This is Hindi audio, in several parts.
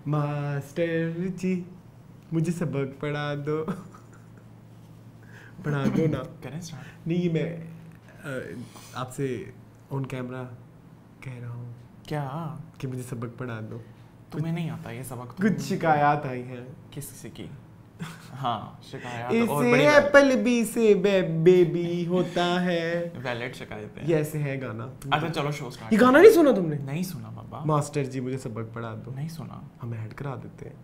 मास्टर जी मुझे सबक पढ़ा दो पढ़ा दो ना। करें स्टार्ट? नहीं मैं आपसे ऑन कैमरा कह रहा हूँ क्या कि मुझे सबक पढ़ा दो। तुम्हें नहीं आता ये सबक? कुछ शिकायत आई हैं। किसी की? हाँ शिकायत। और इसे बड़ी एप्पल बी से बेबी होता है। वैलिड शिकायतें। ये ऐसे है गाना। अच्छा चलो शो स्टार्ट। ये गाना नहीं सुना तुमने? नहीं सुना बाबा। मास्टर जी मुझे सबक पढ़ा दो। नहीं सुना। हम ऐड करा देते हैं।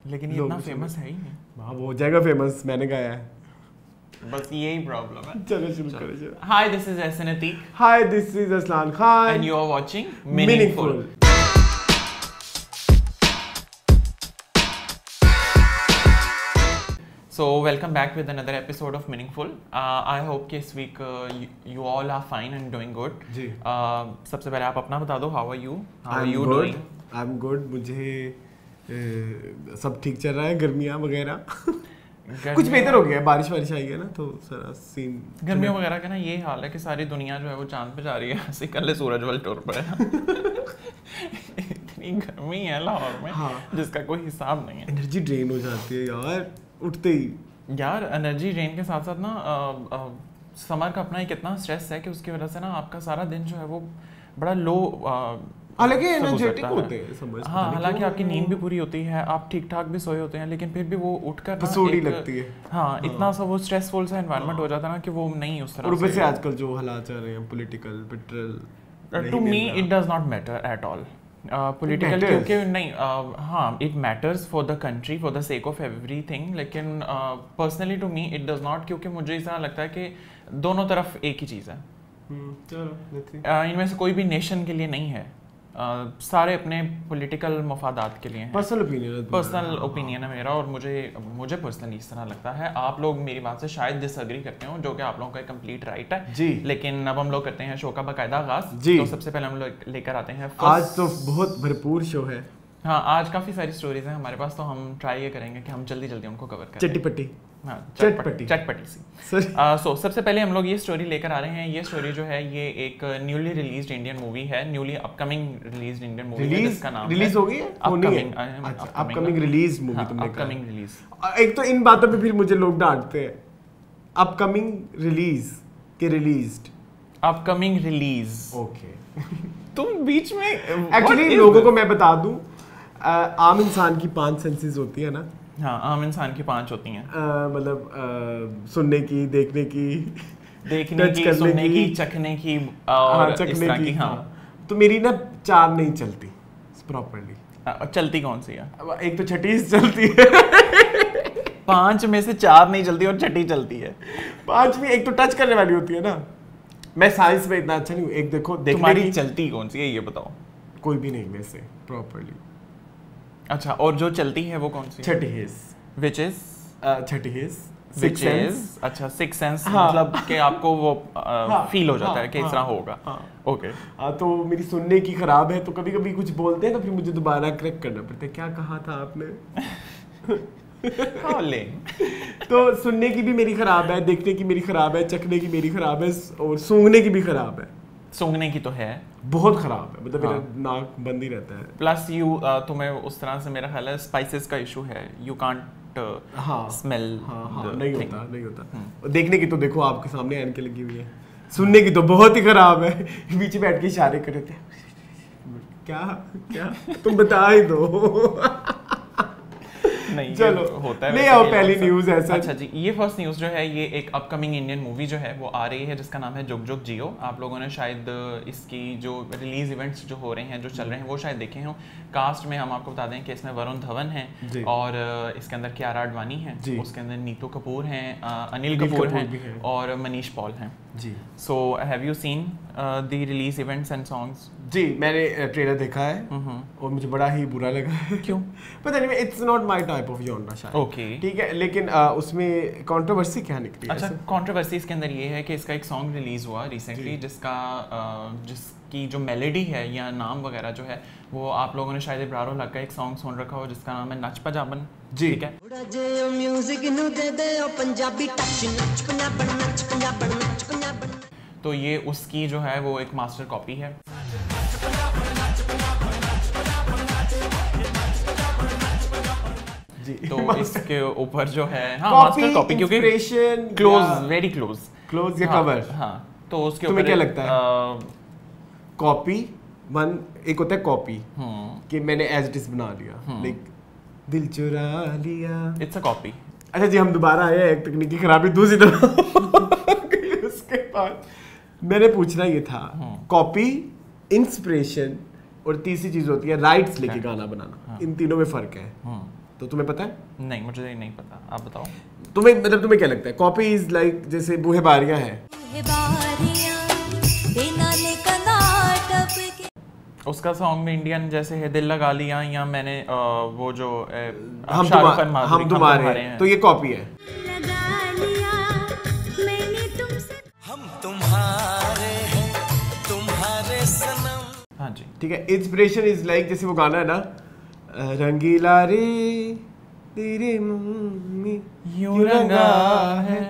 लेकिन ये लोग इतना सुने। फेमस है ही नहीं। हाँ वो हो जाएगा फेमस, मैंने गाया है। बस यही प्रॉब्लम है। चलो शुरू करो चलो। Hi this is Ehsan Atiq hi this is Aslan Khan and you are watching meaningful. So welcome back with another episode of Meaningful. I hope कि इस week you all are fine and doing good. जी। सबसे पहले आप अपना बता दो, how are you? How are I'm you good. doing? I'm good. मुझे सब ठीक चल रहा है, गर्मियाँ वगैरह कुछ बेहतर हो गया है, बारिश वारिश आई है ना तो सारा सीन। गर्मियों वगैरह का ना ये हाल है कि सारी दुनिया जो है वो चांद पे जा रही है। ऐसे कल सूरज वाले टूर पर है। इतनी गर्मी है लाहौर में हाँ। जिसका कोई हिसाब नहीं है। एनर्जी ड्रेन हो जाती है यार उठते ही। यार एनर्जी ड्रेन के साथ साथ ना समर का अपना एक इतना स्ट्रेस है कि उसकी वजह से ना आपका सारा दिन जो है वो बड़ा लो हालांकि एनर्जेटिक होते हैं समझ। हाँ हालांकि आपकी नींद भी पूरी होती है, आप ठीक ठाक भी सोए होते हैं, लेकिन फिर भी वो उठकर फसूड़ी लगती है। हाँ इतना सा वो स्ट्रेसफुल सा एनवायरनमेंट हो जाता है ना कि वो नहीं उस तरह और ऊपर से आजकल जो हालात चल रहे हैं political petrol to me it does not matter at all political, क्योंकि नहीं हाँ it matters for the country for the sake of everything, लेकिन personally to me it does not, क्योंकि मुझे ऐसा लगता है कि दोनों तरफ एक ही चीज़ है। इनमें से कोई भी नेशन के लिए नहीं है, सारे अपने पॉलिटिकल मफादात के लिए हैं। पर्सनल ओपिनियन है मेरा, और मुझे पर्सनली इस तरह लगता है। आप लोग मेरी बात से शायद डिसएग्री करते हो, जो कि आप लोगों का कंप्लीट राइट है जी। लेकिन अब हम लोग करते हैं शो का बाकायदा आगाज। तो सबसे पहले हम लोग लेकर आते हैं आज तो बहुत भरपूर शो है। हाँ आज काफी सारी स्टोरीज हैं हमारे पास, तो हम ट्राई ये करेंगे कि हम जल्दी जल्दी उनको कवर करें। चटपटी हाँ चटपटी सी। सो सबसे पहले हम लोग ये स्टोरी लेकर आ रहे हैं। ये स्टोरी जो है ये एक न्यूली रिलीज्ड इंडियन मूवी है, newly upcoming released Indian movie है जिसका नाम रिलीज हो गई है, अपकमिंग रिलीज मूवी तुमने कहा। Upcoming release. एक तो इन बातों पे फिर मुझे लोग डांटते हैं, अपकमिंग रिलीज के रिलीज्ड, अपकमिंग रिलीज। ओके तुम बीच में एक्चुअली लोगों को मैं बता दूं, आम इंसान की 5 सेंसेस होती है ना। हाँ आम इंसान की 5 होती हैं, मतलब सुनने की, देखने की, सुनने की, चखने की और इस तरह की। हाँ तो मेरी ना 4 नहीं चलती प्रॉपर्ली। चलती कौन सी है? एक तो छठी चलती है 5 में से 4 नहीं चलती और छठी चलती है। 5 में एक तो टच करने वाली होती है ना। मैं साइंस में इतना अच्छा नहीं हूँ। एक देखो तुम्हारी चलती कौन सी है ये बताओ। कोई भी नहीं में से प्रॉपर्ली। अच्छा और जो चलती है वो कौन सी? छठी हिस, which is Chhathi his, which is अच्छा सिक्स सेंस। मतलब कि आपको वो फील हो जाता है कि इस तरह होगा। ओके तो मेरी सुनने की खराब है, तो कभी कभी कुछ बोलते हैं तो फिर मुझे दोबारा करेक्ट करना पड़ता है, क्या कहा था आपने। तो सुनने की भी मेरी खराब है, देखने की मेरी खराब है, चखने की मेरी खराब है, और सूंघने की भी खराब है। सूंघने की तो है बहुत खराब है, मतलब मेरा नाक बंद ही रहता है। प्लस तुम्हें उस तरह से मेरा ख्याल है स्पाइसेस का इशू है, यू कांट स्मेल। नहीं होता। देखने की तो देखो आपके सामने ऐनकें लगी हुई है, सुनने की तो बहुत ही खराब है। बीच में बैठ के इशारे कर रहे थे, क्या तुम बता ही दो। नहीं चलो होता है। ले आओ पहली न्यूज़ ऐसा। अच्छा जी, ये फर्स्ट न्यूज़ जो है ये एक अपकमिंग इंडियन मूवी जो है वो आ रही है जिसका नाम है जुग जुग जियो। आप लोगों ने शायद इसकी जो रिलीज इवेंट्स जो हो रहे हैं, जो चल रहे हैं, वो शायद देखे हों। कास्ट में हम आपको बता दें कि इसमें वरुण धवन है और इसके अंदर कियारा आडवाणी है, उसके अंदर नीतू कपूर हैं, अनिल कपूर हैं और मनीष पॉल हैं जी। So have you seen the release events and songs? जी मैंने ट्रेलर देखा है और मुझे बड़ा ही बुरा लगा है। क्यों पता नहीं, it's not my type of genre शायद। ओके ठीक है, लेकिन उसमें कंट्रोवर्सी क्या निकली? अच्छा कंट्रोवर्सी इसके अंदर ये है कि इसका एक सॉन्ग रिलीज हुआ रिसेंटली जिसकी जो मेलोडी है या नाम वगैरह जो है वो आप लोगों ने शायद इब्रार उल हक का एक सॉन्ग सुन रखा हो जिसका नाम है नच पंजाबन। जी ठीक है। तो ये उसकी जो है वो एक मास्टर कॉपी है। जी। तो इसके ऊपर जो है मास्टर कॉपी क्योंकि क्लोज, वेरी क्लोज या कवर। हाँ, तो उसके तुम्हें ऊपर क्या लगता है? कॉपी वन एक होता है कॉपी कि मैंने एज इट इज बना लिया, लाइक दिल चुरा लिया, इट्स अ कॉपी। अच्छा जी, हम दोबारा आए, एक तकनीकी खराबी दूसरी तरफ। उसके बाद मैंने पूछना ये था, कॉपी, इंस्पिरेशन और तीसरी चीज होती है राइट्स लेके गाना बनाना, इन तीनों में फर्क है। तो तुम्हें पता है? नहीं, मुझे नहीं पता, आप बताओ। तुम्हें क्या लगता है? कॉपी इज लाइक जैसे बूहे बारियां है, उसका सॉन्ग में इंडियन जैसे है दिल लगा लिया, या मैंने वो जो हम तुम्हारे हैं, तो ये कॉपी है। हम तुम्हारे हैं, तुम्हारे सनम। हाँ जी, ठीक है। इंस्पिरेशन इज लाइक जैसे वो गाना है ना, रंगीला रे तेरे मुंह में यूं रंगा है,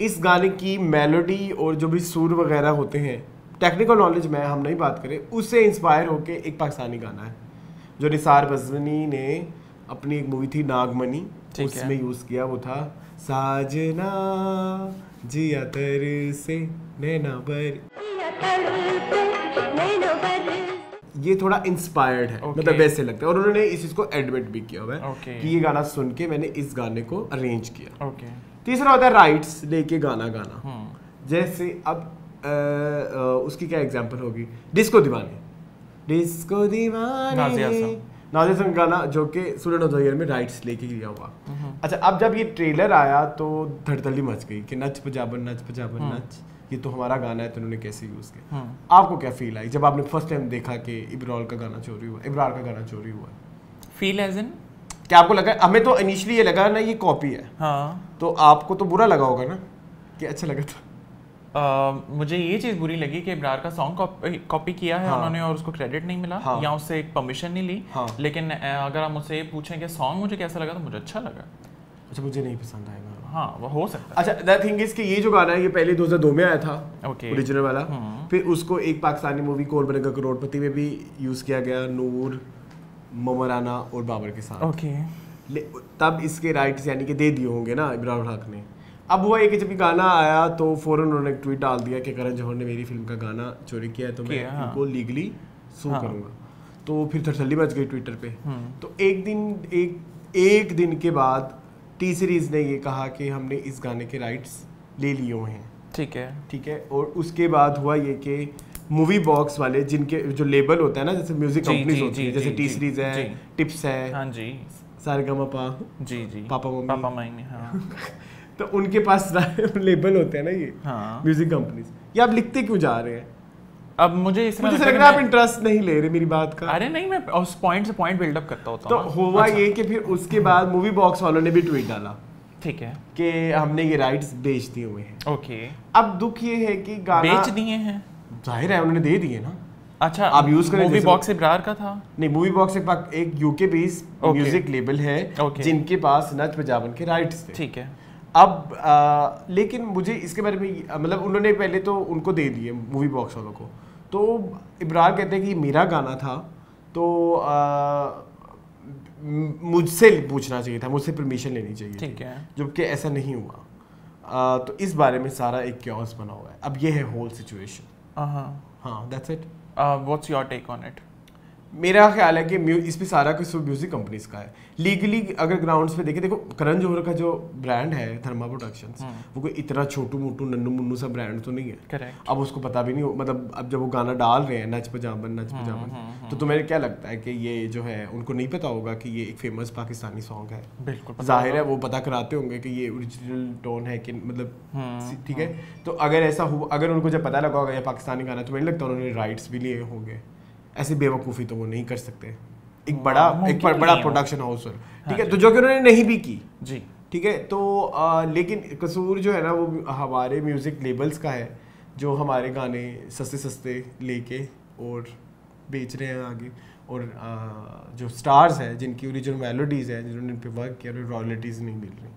इस गाने की मेलोडी और जो भी सुर वगैरह होते हैं, टेक्निकल नॉलेज में हम नहीं बात करें, उससे इंस्पायर होके एक पाकिस्तानी गाना है जो निसार बज़मी ने अपनी एक मूवी थी नागमनी, उसमें यूज किया। वो था साजना जिया तर से नैना बर। ये थोड़ा इंस्पायर्ड है, मतलब वैसे लगता है, और उन्होंने इस चीज को एडमिट भी किया हुआ है कि ये गाना सुन के मैंने इस गाने को अरेंज किया। तीसरा होता है राइट्स लेके गाना गाना। जैसे अब उसकी क्या एग्जांपल होगी, डिस्को दीवानी, डिस्को दीवानी नाज़िर हसन गाना जो कि स्टूडेंट ऑफ द ईयर में राइट्स लेके किया हुआ। अच्छा, अब जब ये ट्रेलर आया तो धड़तली मच गई कि नच पंजाबन नच, ये तो हमारा गाना है, तो उन्होंने कैसे यूज किया। आपको क्या फील आई जब आपने फर्स्ट टाइम देखा कि इब्रार का गाना चोरी हुआ? फील एज इन क्या आपको लगा? हमें तो इनिशियली ये लगा ना ये कॉपी है, हाँ, तो आपको तो बुरा लगा होगा ना कि अच्छा लगा था? मुझे ये चीज़ बुरी लगी कि इब्रार का सॉन्ग कॉपी किया है उन्होंने और उसको क्रेडिट नहीं मिला, या उससे एक परमिशन नहीं ली। लेकिन अगर आप मुझसे पूछें कि सॉन्ग मुझे कैसा लगा, तो मुझे अच्छा लगा। अच्छा, मुझे नहीं पसंद आएगा। हाँ, वो हो सकता है। अच्छा, द थिंग इज कि ये जो गाना है ये पहले 2002 में आया था, ओरिजिनल वाला। फिर उसको एक पाकिस्तानी मूवी कौन बनेगा करोड़पति में भी यूज किया गया, नूर, ममराना और बाबर के साथ। तब इसके राइट्स यानी कि दे दिए होंगे ना इब्रार हक ने। अब हुआ ये कि जब ये गाना आया तो फौरन उन्होंने एक ट्वीट डाल दिया कि करण जौहर ने मेरी फिल्म का गाना चोरी किया है, तो मैं इनको लीगली सू करूंगा। तो फिर तसल्ली मच गई ट्विटर पे। तो एक दिन के बाद टी सीरीज ने ये कहा कि हमने इस गाने के राइट्स ले लिए हुए हैं। ठीक है। और उसके बाद हुआ ये कि मूवी बॉक्स वाले, जिनके जो लेबल होता है ना, जैसे म्यूजिक कंपनीज होती है, जैसे टी सीरीज है, टिप्स है, सारेगामापा, पापा मम्मी, हाँ। तो उनके पास लेबल होते हैं ना ये म्यूजिक कंपनीज, ये आप लिखते क्यों जा रहे हैं? अब मुझे लग रहा है आप इंटरेस्ट नहीं ले रहे मेरी बात का। अरे नहीं, मैं उस पॉइंट से पॉइंट बिल्डअप करता होता हूं। तो हुआ ये कि फिर उसके बाद मूवी बॉक्स वालों ने भी ट्वीट डाला, ठीक है, कि हमने ये राइट्स बेच दिए हुए हैं। ओके, अब दुख ये है कि गाना बेच दिए हैं, जाहिर है उन्होंने दे दिए ना। अच्छा, आप यूज करें। मूवी बॉक्स इब्रार का था? नहीं, मूवी बॉक्स एक यूके बेस्ड म्यूजिक लेबल है जिनके पास नच पंजाबन के राइट्स थे। ठीक है। अब लेकिन मुझे इसके बारे में, मतलब उन्होंने पहले तो उनको दे दिए मूवी बॉक्स वालों को, तो इब्रार कहते हैं कि मेरा गाना था, तो मुझसे पूछना चाहिए था, मुझसे परमिशन लेनी चाहिए, ठीक है, जबकि ऐसा नहीं हुआ। तो इस बारे में सारा एक क्योस बना हुआ है। अब ये है होल सिचुएशन। हाँ, that's it. What's your take on it? मेरा ख्याल है कि इस पे सारा कुछ म्यूजिक कंपनीज का है। लीगली अगर ग्राउंड्स पे देखें, देखो करण जौहर का जो ब्रांड है धर्मा प्रोडक्शंस, वो कोई इतना छोटू मोटू नन्नू मुन्नू सा ब्रांड तो नहीं है। करेक्ट। अब उसको पता भी नहीं हो, मतलब अब जब वो गाना डाल रहे हैं नच पंजाबन, तो तुम्हें क्या लगता है कि ये जो है उनको नहीं पता होगा कि ये एक फेमस पाकिस्तानी सॉन्ग है? बिल्कुल जाहिर है वो पता कराते होंगे कि ये ओरिजिनल टोन है कि मतलब, ठीक है। तो अगर ऐसा हुआ, अगर उनको जब पता लगा होगा ये पाकिस्तानी गाना, तो मुझे लगता है उन्होंने राइट्स भी लिए होंगे। ऐसी बेवकूफ़ी तो वो नहीं कर सकते, एक बड़ा प्रोडक्शन हाउस है, ठीक है, तो जो कि उन्होंने नहीं भी की जी, ठीक है। तो लेकिन कसूर जो है ना वो हमारे म्यूज़िक लेबल्स का है, जो हमारे गाने सस्ते लेके और बेच रहे हैं आगे, और जो स्टार्स हैं जिनकी ओरिजिनल मेलोडीज़ हैं, जिन्होंने इन पे वर्क किया, रॉयल्टीज़ नहीं मिल रही।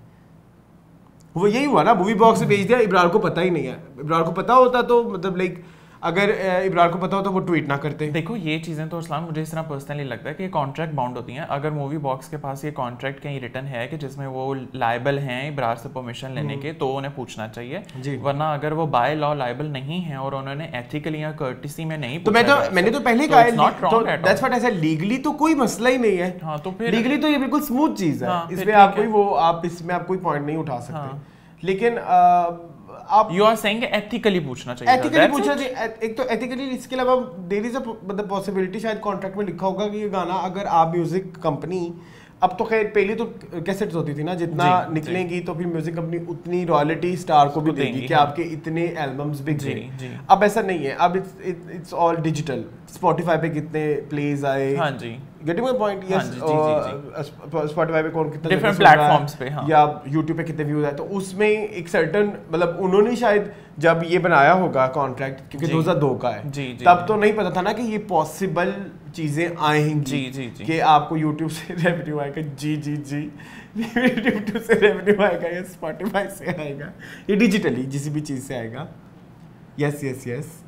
वो यही हुआ ना, मूवी बॉक्स से भेज दिया, इब्रार को पता ही नहीं है। इब्रार को पता होता तो मतलब लाइक अगर इब्रार को पता होता वो ट्वीट ना करते। देखो ये चीज़ें तो इस्लाम मुझे इस तरह पर्सनली लगता है कि कॉन्ट्रैक्ट बाउंड होती हैं। अगर मूवी बॉक्स के पास ये कॉन्ट्रैक्ट कहीं रिटर्न है कि जिसमें वो लायबल हैं इब्रार से परमिशन लेने के, तो उन्हें पूछना चाहिए। वरना अगर वो बाय लॉ लायबल नहीं है और उन्होंने एथिकली या कर्टिसी में नहीं, तो मैंने तो पहले कहा है दैट्स व्हाट ऐसा लीगली तो कोई मसला ही नहीं है। हाँ, तो फिर लीगली तो ये बिल्कुल स्मूथ चीज है, इसमें आप कोई वो आप इसमें आप कोई पॉइंट नहीं उठा सकते। लेकिन आप यू आर सेइंग एथिकली पूछना चाहिए, एथिकली पूछना चाहिए। एक तो एथिकली, इसके अलावा देयर इज अ मतलब पॉसिबिलिटी, शायद कॉन्ट्रैक्ट में लिखा होगा कि ये गाना अगर आप म्यूजिक कंपनी, अब तो खैर पहले तो कैसेट्स होती थी ना, जितना निकलेंगी तो फिर म्यूजिक कंपनी उतनी रॉयल्टी स्टार को भी देगी कि आपके इतने एल्बम्स बिक गए। अब ऐसा नहीं है, अब इट्स ऑल डिजिटल। स्पॉटिफाई पे कितने प्लेज आए, हाँ जी, getting my point, yes. Spotify पे कौन कितना डिफरेंट प्लेटफॉर्म्स पे, हाँ, या यूट्यूब पे कितने व्यूज आए, तो उसमें एक सर्टेन मतलब उन्होंने शायद जब ये बनाया होगा कॉन्ट्रैक्ट, क्योंकि 2002 का है, तब तो नहीं पता था ना कि ये पॉसिबल चीजें आएंगी कि आपको यूट्यूब से रेवेन्यू आएगा। यूट्यूब से रेवेन्यू आएगा या स्पॉटिफाई से आएगा, ये डिजिटली किसी भी चीज से आएगा। यस यस यस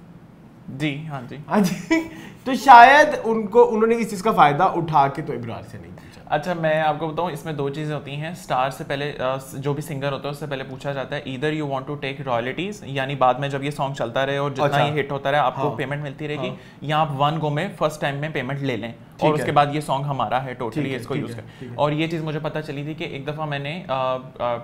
जी, हाँ जी, हाँ जी। तो शायद उन्होंने इस चीज का फायदा उठा के तो इब्रार से नहीं पूछा। अच्छा, मैं आपको बताऊं, इसमें दो चीज़ें होती हैं। स्टार से पहले जो भी सिंगर होता है उससे पहले पूछा जाता है either you want to take royalties, यानी बाद में जब ये सॉन्ग चलता रहे और जितना ये हिट होता रहे आपको पेमेंट मिलती रहेगी, या आप वन गो में फर्स्ट टाइम में पेमेंट ले लें और उसके बाद ये सॉन्ग हमारा है टोटली, इसको यूज कर। और ये चीज़ मुझे पता चली थी कि एक दफ़ा मैंने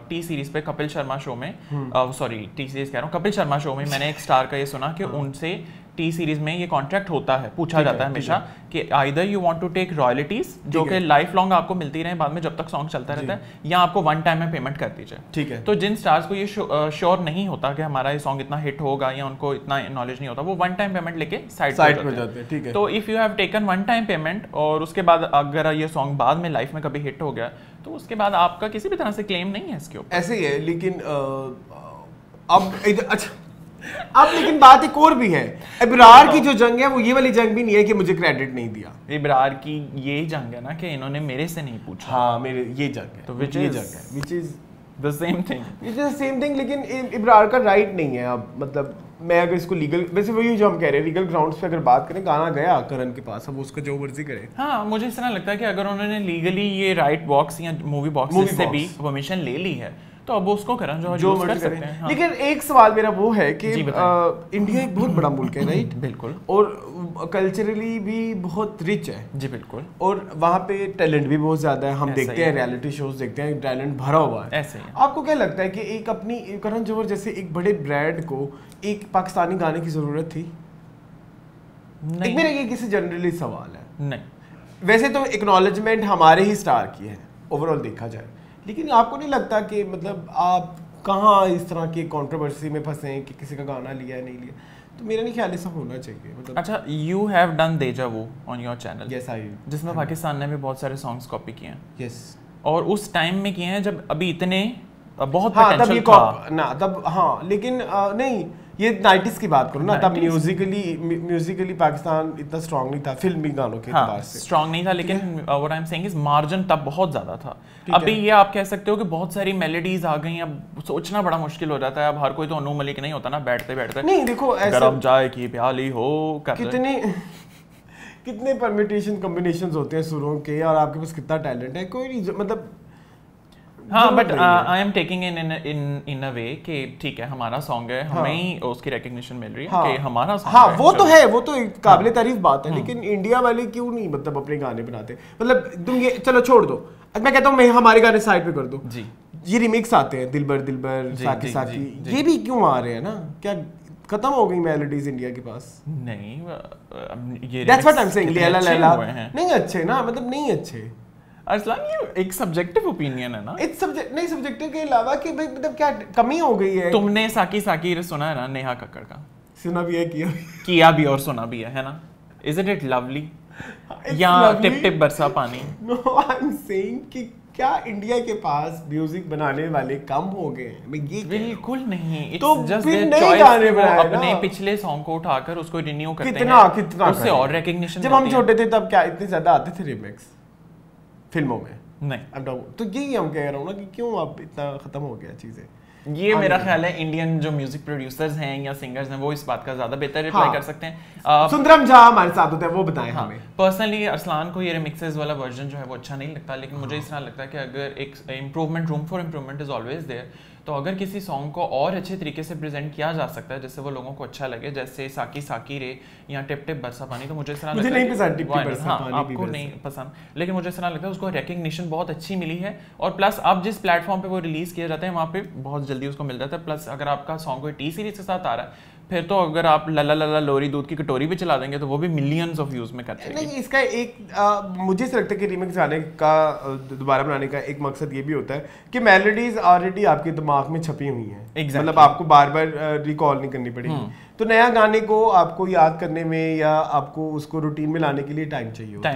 टी सीरीज पे कपिल शर्मा शो में, सॉरी टी सीरीज कह रहा हूँ, कपिल शर्मा शो में मैंने एक स्टार का ये सुना कि उनसे टी सीरीज में ये कॉन्ट्रैक्ट होता है, पूछा जाता है हमेशा कि either you want to take royalties जो कि लाइफ लॉन्ग आपको मिलती रहे बाद में जब तक सॉन्ग चलता रहता है, या आपको वन टाइम में पेमेंट कर दीजिए। ठीक है। तो जिन स्टार्स को ये श्योर नहीं होता कि हमारा ये सॉन्ग इतना हिट होगा या उनको इतना नॉलेज नहीं होता, वो वन टाइम पेमेंट लेके साइड पे जाते हैं। ठीक है। तो if you have taken one time payment और उसके बाद अगर ये सॉन्ग बाद में लाइफ में कभी हिट हो गया तो उसके बाद आपका किसी भी तरह से क्लेम नहीं है इसके ऊपर। ऐसे ही है, लेकिन अब अच्छा, अब लेकिन बात एक और भी है, इब्रार की जो जंग है वो ये वाली जंग भी नहीं है कि मुझे क्रेडिट नहीं दिया। इब्रार की ये जंग है ना कि इन्होंने मेरे से नहीं पूछा। हाँ, मेरे ये जंग है, तो which is the same thing. लेकिन इब्रार का राइट नहीं है। अब मतलब मैं अगर इसको लीगल, वैसे वही जो हम कह रहे हैं लीगल ग्राउंड्स पे अगर बात करें, गाना गया करण के पास, अब उसका जो मर्जी करे। हाँ, मुझे इस तरह लगता है कि अगर उन्होंने लीगली ये राइट बॉक्स या मूवी बॉक्स से भी परमिशन ले ली है तो अब उसको करण जो कर सकते हैं। हाँ। लेकिन एक सवाल मेरा वो है कि इंडिया एक बहुत बड़ा मुल्क है, राइट? बिल्कुल। और कल्चरली भी बहुत रिच है। जी बिल्कुल। और वहाँ पे टैलेंट भी बहुत ज्यादा है, हम देखते हैं रियलिटी शोज देखते हैं, टैलेंट भरा हुआ है। ऐसे ही। आपको क्या लगता है कि एक अपनी करण जौहर जैसे एक बड़े ब्रांड को एक पाकिस्तानी गाने की जरूरत थी? नहीं। मेरा ये किसी जनरली सवाल है। नहीं, वैसे तो एक्नॉलेजमेंट हमारे ही स्टार की है ओवरऑल देखा जाए, लेकिन आपको नहीं लगता कि मतलब आप कहाँ इस तरह की कंट्रोवर्सी में फंसे कि किसी का गाना लिया है नहीं लिया? तो मेरा नहीं ख्याल ऐसा होना चाहिए। मतलब अच्छा, you have done deja vu on your channel, yes I, जिसमें पाकिस्तान ने भी बहुत सारे सॉन्ग्स कॉपी किए हैं। यस। और उस टाइम में किए हैं जब अभी इतने बहुत हाँ, तब पोटेंशियल ये था ना, तब हाँ, लेकिन नहीं, ये 90s की बात करो ना, तब म्यूजिकली पाकिस्तान इतना स्ट्रांग नहीं था फिल्मी गानों के एतबार से। स्ट्रांग नहीं था, लेकिन what I am saying is margin तब बहुत ज्यादा था। अभी ये आप कह सकते हो कि बहुत सारी मेलोडीज आ गई, अब सोचना बड़ा मुश्किल हो जाता है। अब हर कोई तो अनु मलिक नहीं होता ना, बैठते बैठते नहीं, देखो गरम चाय की प्याली हो कितने परम्यूटेशन कॉम्बिनेशंस होते हैं सुरों के, और आपके पास कितना टैलेंट है, कोई नहीं मतलब। हाँ, but I am taking in a way कि ठीक है, हमारा सॉन्ग है, हमें ही उसकी रिकॉग्निशन मिल रही है कि हमारा सॉन्ग है। वो तो है, वो तो काबिले तारीफ बात है, लेकिन इंडिया वाले क्यों नहीं मतलब अपने गाने बनाते? मतलब तुम ये चलो छोड़ दो, मैं कहता हूँ मैं हमारे गाने साइड पे कर दो जी, ये रिमिक्स आते हैं दिलबर दिलबर साकी साकी, ये भी क्यों आ रहे हैं ना? क्या खत्म हो गई मेलोडीज इंडिया के पास? नहीं, ये that's what I am saying, Laila Laila नहीं अच्छे ना, मतलब नहीं अच्छे। अरसलान, ये एक सब्जेक्टिव ओपिनियन है ना। इट्स सब्जेक्टिव के अलावा कि भाई मतलब क्या कमी हो गई है? तुमने साकी साकी सुना है ना, नेहा कक्कड़ का? सुना भी है, किया भी और सुना भी है ना? इज इट लवली या टिप टिप बरसा पानी? नो, आई एम सेइंग कि क्या इंडिया के पास म्यूजिक बनाने वाले कम हो गए? मैं ये बिल्कुल नहीं, तो फिर नए गाने बनाए ना, अपने पिछले सॉन्ग को उठाकर उसको रिन्यू करते हैं, कितना उससे और रिकॉग्निशन। जब हम छोटे थे तब क्या इतने ज्यादा आते थे रिमिक्स फिल्मों में? नहीं। तो यही हम कह रहा हूँ ना कि क्यों अब इतना खत्म हो गया चीजें। ये मेरा ख्याल है इंडियन जो म्यूजिक प्रोड्यूसर्स हैं या सिंगर्स हैं वो इस बात का ज्यादा बेहतर रिप्लाई कर सकते हैं। सुंदरम झा हमारे साथ होते हैं, वो बताएं हमें। पर्सनली अरसलान को ये रिमिक्सेस वाला वर्जन जो है वो अच्छा नहीं लगता, लेकिन मुझे इस तरह लगता है कि अगर एक improvement, room for improvement is always there, तो अगर किसी सॉन्ग को और अच्छे तरीके से प्रेजेंट किया जा सकता है जिससे वो लोगों को अच्छा लगे, जैसे साकी साकी रे या टिप टिप बरसा पानी, तो मुझे इस तरह लगता है नहीं पसंद टिप टिप बरसा पानी, आपको नहीं पसंद, लेकिन मुझे इस तरह लगता है उसको रिकग्निशन बहुत अच्छी मिली है, और प्लस अब जिस प्लेटफॉर्म पे वो रिलीज किया जाता है वहाँ पे बहुत जल्दी उसको मिल जाता है। प्लस अगर आपका सॉन्ग कोई टी सीरीज के साथ आ रहा है, फिर तो अगर आप लला लला लोरी दूध की कटोरी भी चला देंगे तो वो भी मिलियंस ऑफ व्यूज में करते हैं। नहीं, इसका एक मुझे ऐसा लगता है कि रीमिक्स आने का, दोबारा बनाने का एक मकसद ये भी होता है कि मेलोडीज ऑलरेडी आपके दिमाग में छपी हुई हैं, मतलब आपको बार बार रिकॉल नहीं करनी पड़ेगी। तो नया गाने को आपको याद करने में या आपको उसको रूटीन में लाने के लिए टाइम चाहिए होता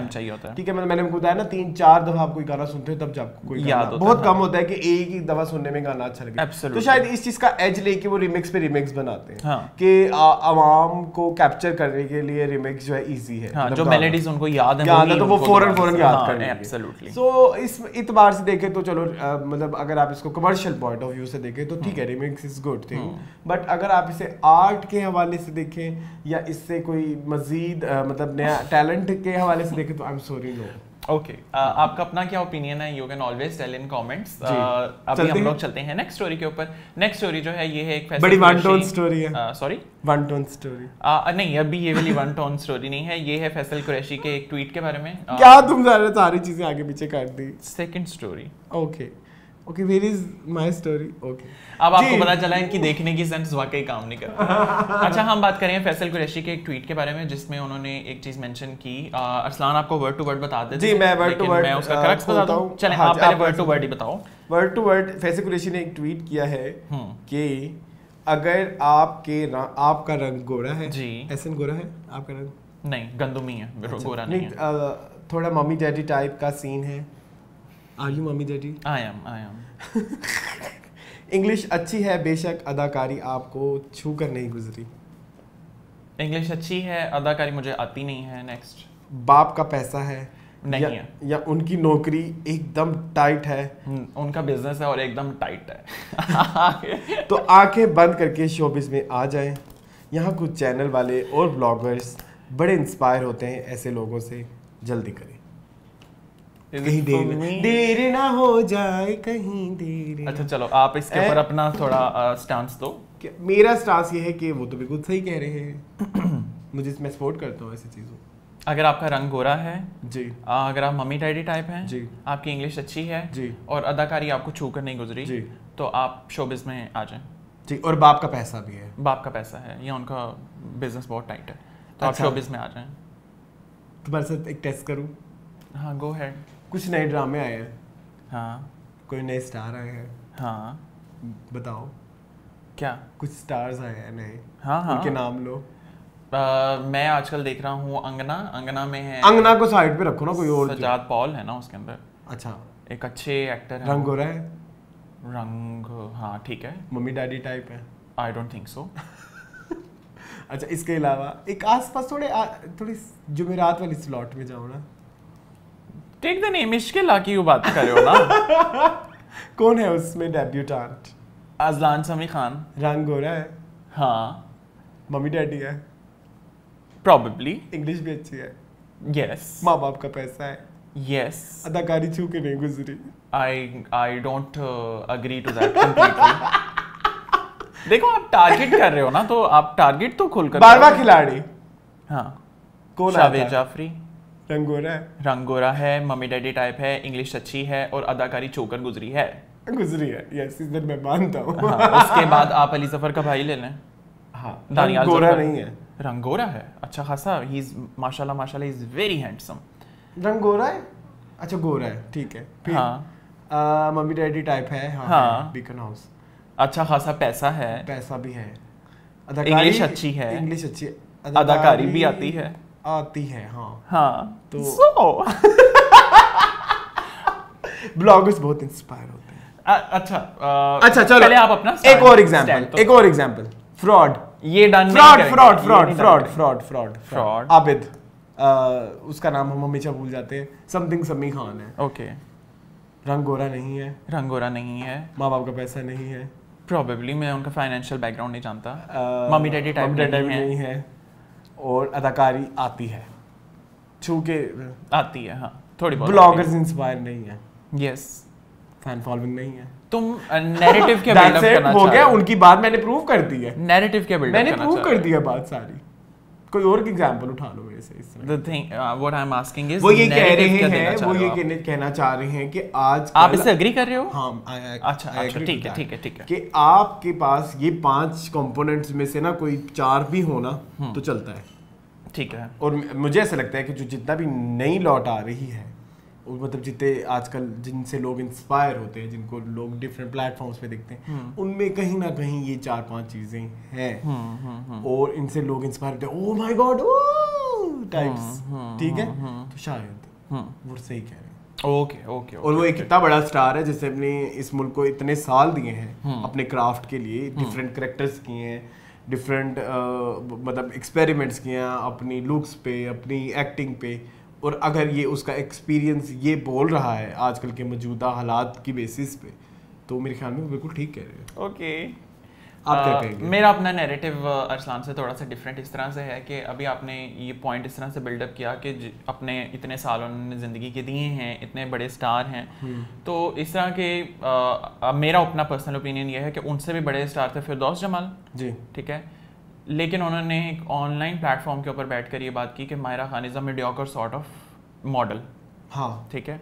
है। ठीक है, मतलब मैंने आपको बताया ना 3-4 दफा आप कोई गाना सुनते हो तब जब कोई याद होता बहुत कम होता है कि एक ही दफा सुनने में गाना अच्छा लगे। तो शायद इस चीज का एज लेके वो रिमिक्स पे रिमिक्स बनाते हैं कि आवाम को कैप्चर करने के लिए रिमिक्स जो है इजी है, जो मेलोडीज उनको याद है तो वो फौरन याद कर लेंगे। एब्सोल्युटली। सो इस इतबार से देखें तो चलो, मतलब अगर आप इसको कमर्शियल पॉइंट ऑफ व्यू से देखें तो ठीक है, remix is good thing, but अगर आप इसे आर्ट के हवाले से देखें या इससे कोई मजीद मतलब नया टैलेंट के हवाले से देखें तो I am sorry no. Okay, आपका अपना क्या ओपिनियन है? You can always tell in comments. अभी हम लोग चलते हैं नेक्स्ट स्टोरी के ऊपर। नेक्स्ट स्टोरी जो है ये है एक बड़ी वन टोन स्टोरी है। सॉरी, वन टोन स्टोरी नहीं, अभी ये वाली वन टोन स्टोरी नहीं है, ये है फैसल कुरैशी के एक ट्वीट के बारे में। क्या तुम सारी चीजें आगे पीछे कर दी? Second story. Okay, where is my story? Okay, अब आपको पता चला इनकी देखने की सेंस वाकई काम नहीं करता। अच्छा, हम बात करें फैसल कुरैशी के एक ट्वीट के बारे में जिसमें उन्होंने एक चीज मेंशन की। अरसलान आपको वर्ड टू वर्ड बता देते। जी, मैं वर्ड टू वर्ड, मैं उसका क्रक्स बताता हूं। चलें, आप पहले वर्ड टू वर्ड ही बताओ। Word to word Faisal Qureshi ने एक ट्वीट किया है कि अगर आपका रंग गोरा है जी, एहसन गोरा है आपका रंग? नहीं, गंदुमी है, गोरा नहीं है। थोड़ा मम्मी डैडी टाइप का सीन है। Are you mummy daddy? I am. English अच्छी है बेशक, अदाकारी आपको छू कर नहीं गुजरी। इंग्लिश अच्छी है, अदाकारी मुझे आती नहीं है। नेक्स्ट, बाप का पैसा है नहीं है, या उनकी नौकरी एकदम टाइट है। उनका बिजनेस है और एकदम टाइट है। तो आंखें बंद करके शोबिस में आ जाएं। यहाँ कुछ चैनल वाले और ब्लॉगर्स बड़े इंस्पायर होते हैं ऐसे लोगों से, जल्दी करें कहीं देर ना हो जाए, कहीं देर। अच्छा चलो, आप इसके ऊपर अपना थोड़ा स्टांस दो। मेरा स्टांस ये है कि वो तो बिल्कुल सही कह रहे हैं। मुझे इसमें सपोर्ट करता हूँ ऐसी चीज़ों। अगर आपका रंग गोरा है जी, अगर आप मम्मी डैडी टाइप हैं जी, आपकी इंग्लिश अच्छी है जी, और अदाकारी आपको छू कर नहीं गुजरी जी, तो आप शोबिज में आ जाएं जी। और बाप का पैसा भी है, बाप का पैसा है या उनका बिजनेस बहुत टाइट है, तो आप शोबिज में आ जाएं। तुम्हारे साथ एक टेस्ट करूँ? हाँ, गो हैड। कुछ नए ड्रामे आए हैं। हाँ, कोई नए स्टार आए हैं। हाँ, बताओ क्या? कुछ स्टार्स आए हैं नए। हाँ हाँ, उनके नाम लो। मैं आजकल देख रहा हूँ अंगना में है। अंगना को साइड पे रखो ना, कोई और। सजाद पॉल है ना उसके अंदर। अच्छा, एक अच्छे एक्टर है। रंग गोरा है? रंग, हाँ ठीक है। मम्मी डैडी टाइप है? I don't think so. अच्छा, इसके अलावा एक आसपास थोड़ी जुमेरात वाली स्लॉट में जाओ ना। टेक द नेम, इश्किला की बात कर रहे हो ना? कौन है उसमें डेब्यूटेंट? अजलान समी खान। रंग गोरा है? हाँ। मम्मी डैडी है? Probably. इंग्लिश भी अच्छी है? Yes. माँ बाप का पैसा है? Yes. अदाकारी छू के नहीं गुजरी? I don't agree to that completely. देखो, आप टारगेट कर रहे हो ना, तो आप टारगेट तो खुलकर। 12वां खिलाड़ी? हाँ। कौन? जावेद जाफरी। रंग गोरा है? रंग गोरा है, मम्मी डैडी टाइप है, इंग्लिश अच्छी है और अदाकारी छूकर गुजरी है। यस, इस दिन मैं मानता हूँ। हाँ, उसके बाद आप अली जफर का भाई ले लें। हाँ, दानियाल गोरा नहीं है? रंग गोरा है, अच्छा खासा। ही इज माशाल्लाह ही इज वेरी हैंडसम। रंग गोरा है? अच्छा, गोरा है, ठीक है। हाँ। मम्मी डैडी टाइप है? हाँ। Beacon house? अच्छा खासा पैसा है। पैसा भी है। इंग्लिश अच्छी है? इंग्लिश अच्छी है। अदाकारी भी आती है? आती है, हाँ। हाँ, तो ब्लॉगर्स बहुत इंस्पायर होते हैं। अच्छा चलो, पहले आप अपना एक और एग्जांपल। फ्रॉड। ये डन फ्रॉड। आबिद, उसका नाम हम हमेशा भूल जाते हैं। समथिंग समी खान है। ओके। रंग गोरा नहीं है? रंग गोरा नहीं है। माँ बाप का पैसा नहीं है? Probably मैं उनका फाइनेंशियल बैकग्राउंड नहीं जानता। मम्मी डैडी टाइप नहीं है और अदाकारी आती है, छू के आती है, हाँ थोड़ी बहुत। ब्लॉगर्स इंस्पायर नहीं है, यस। फैन फॉलोइंग नहीं है। तुम नैरेटिव क्या बिल्डअप करना हो गया, उनकी बात मैंने प्रूव कर दी है। नैरेटिव क्या बिल्डअप मैंने प्रूव कर दिया बात सारी। कोई और एग्जांपल उठा लो मेरे से इस तरह। The thing what I'm asking is वो ये कह रहे हैं, वो ये कहना चाह रहे हैं कि आज आप इससे एग्री कर रहे हो? हाँ, अच्छा ठीक है कि आपके पास ये 5 कंपोनेंट्स में से ना कोई 4 भी हो ना तो चलता है, ठीक है। और मुझे ऐसा लगता है कि जो जितना भी नई लौट आ रही है, मतलब जितने आजकल जिनसे लोग इंस्पायर होते हैं, जिनको लोग डिफरेंट प्लेटफॉर्म्स पे देखते हैं, उनमें कहीं ना कहीं ये 4-5 चीजें हैं और इनसे लोग इंस्पायर होते हैं, ओह माय गॉड टाइप्स, ठीक है। तो शायद वो सही कह रहे हैं। ओके। और वो एक इतना बड़ा स्टार है जिसने अपने इस मुल्क को इतने साल दिए हैं अपने क्राफ्ट के लिए, डिफरेंट कैरेक्टर्स किए हैं, डिफरेंट मतलब एक्सपेरिमेंट्स किए हैं अपनी लुक्स पे, अपनी एक्टिंग पे, और अगर ये उसका एक्सपीरियंस ये बोल रहा है आजकल के मौजूदा हालात की बेसिस पे, तो मेरे ख्याल में वो बिल्कुल ठीक कह रहे हैं। ओके, आप क्या कहेंगे? मेरा अपना नैरेटिव अरसलान से थोड़ा सा डिफरेंट इस तरह से है कि अभी आपने ये पॉइंट इस तरह से बिल्डअप किया कि अपने इतने साल उन्होंने ज़िंदगी के दिए हैं, इतने बड़े स्टार हैं, तो इस तरह के मेरा अपना पर्सनल ओपिनियन ये है कि उनसे भी बड़े स्टार थे फिरदौस जमाल जी, ठीक है, लेकिन उन्होंने एक ऑनलाइन प्लेटफॉर्म के ऊपर बैठकर ये बात की कि Mahira Khan is a mediocre sort of model. हाँ ठीक है।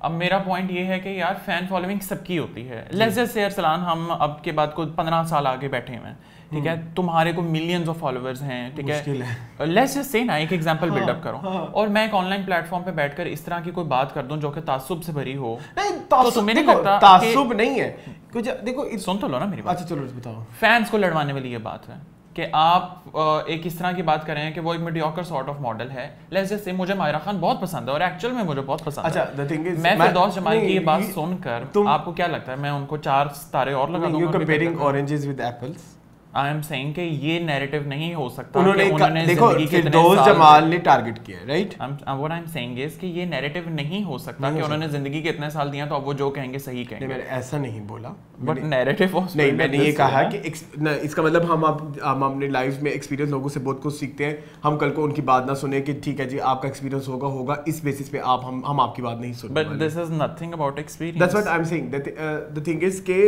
अब मेरा पॉइंट ये है कि यार फैन फॉलोइंग सबकी होती है। लेट्स जस्ट से अरसलान, हम अब के बाद को 15 साल आगे बैठे हुए हैं, ठीक है, तुम्हारे को मिलियंस ऑफ फॉलोअर्स हैं, ठीक है, लेट्स जस्ट से ना एक एग्जांपल बिल्डअप करो, और मैं एक ऑनलाइन प्लेटफॉर्म पे बैठकर इस तरह की कोई बात कर दूं जो कि तासुब से भरी हो, तो तुम्हें नहीं लगता तासुब नहीं है कुछ? देखो सुन तो लो ना मेरी बात। अच्छा चलो बताओ। फैंस को लड़वाने वाली ये बात है कि आप एक इस तरह की बात कर रहे हैं कि वो एक मीडियोकर सॉर्ट ऑफ मॉडल है। लेट्स जस्ट से मुझे माहिरा खान बहुत पसंद है और एक्चुअल में मुझे बहुत पसंद है। अच्छा द थिंग इज, मैं फिरदौस जमाल की ये बात सुनकर आपको क्या लगता है मैं उनको 4 सितारे और लगा दूंगा? You comparing oranges with apples. I am saying कि ये नैरेटिव नहीं हो सकता। उन्होंने देखो फिरदौस जमाल ने टारगेट किया, right? What I am saying is कि ये नैरेटिव नहीं हो सकता कि उन्होंने जिंदगी के इतने साल दिया तो अब वो जो कहेंगे सही कहेंगे। मैंने ऐसा नहीं बोला, बट नैरेटिव नहीं, मैंने ये कहा कि इसका मतलब हम अपने लाइफ में एक्सपीरियंस लोगों से बहुत कुछ सीखते हैं। हम कल को उनकी बात ना सुने कि ठीक है जी आपका एक्सपीरियंस होगा इस बेसिस पे आप हम आपकी बात नहीं सुन। But this is nothing about experience. That's what I am saying. The thing is के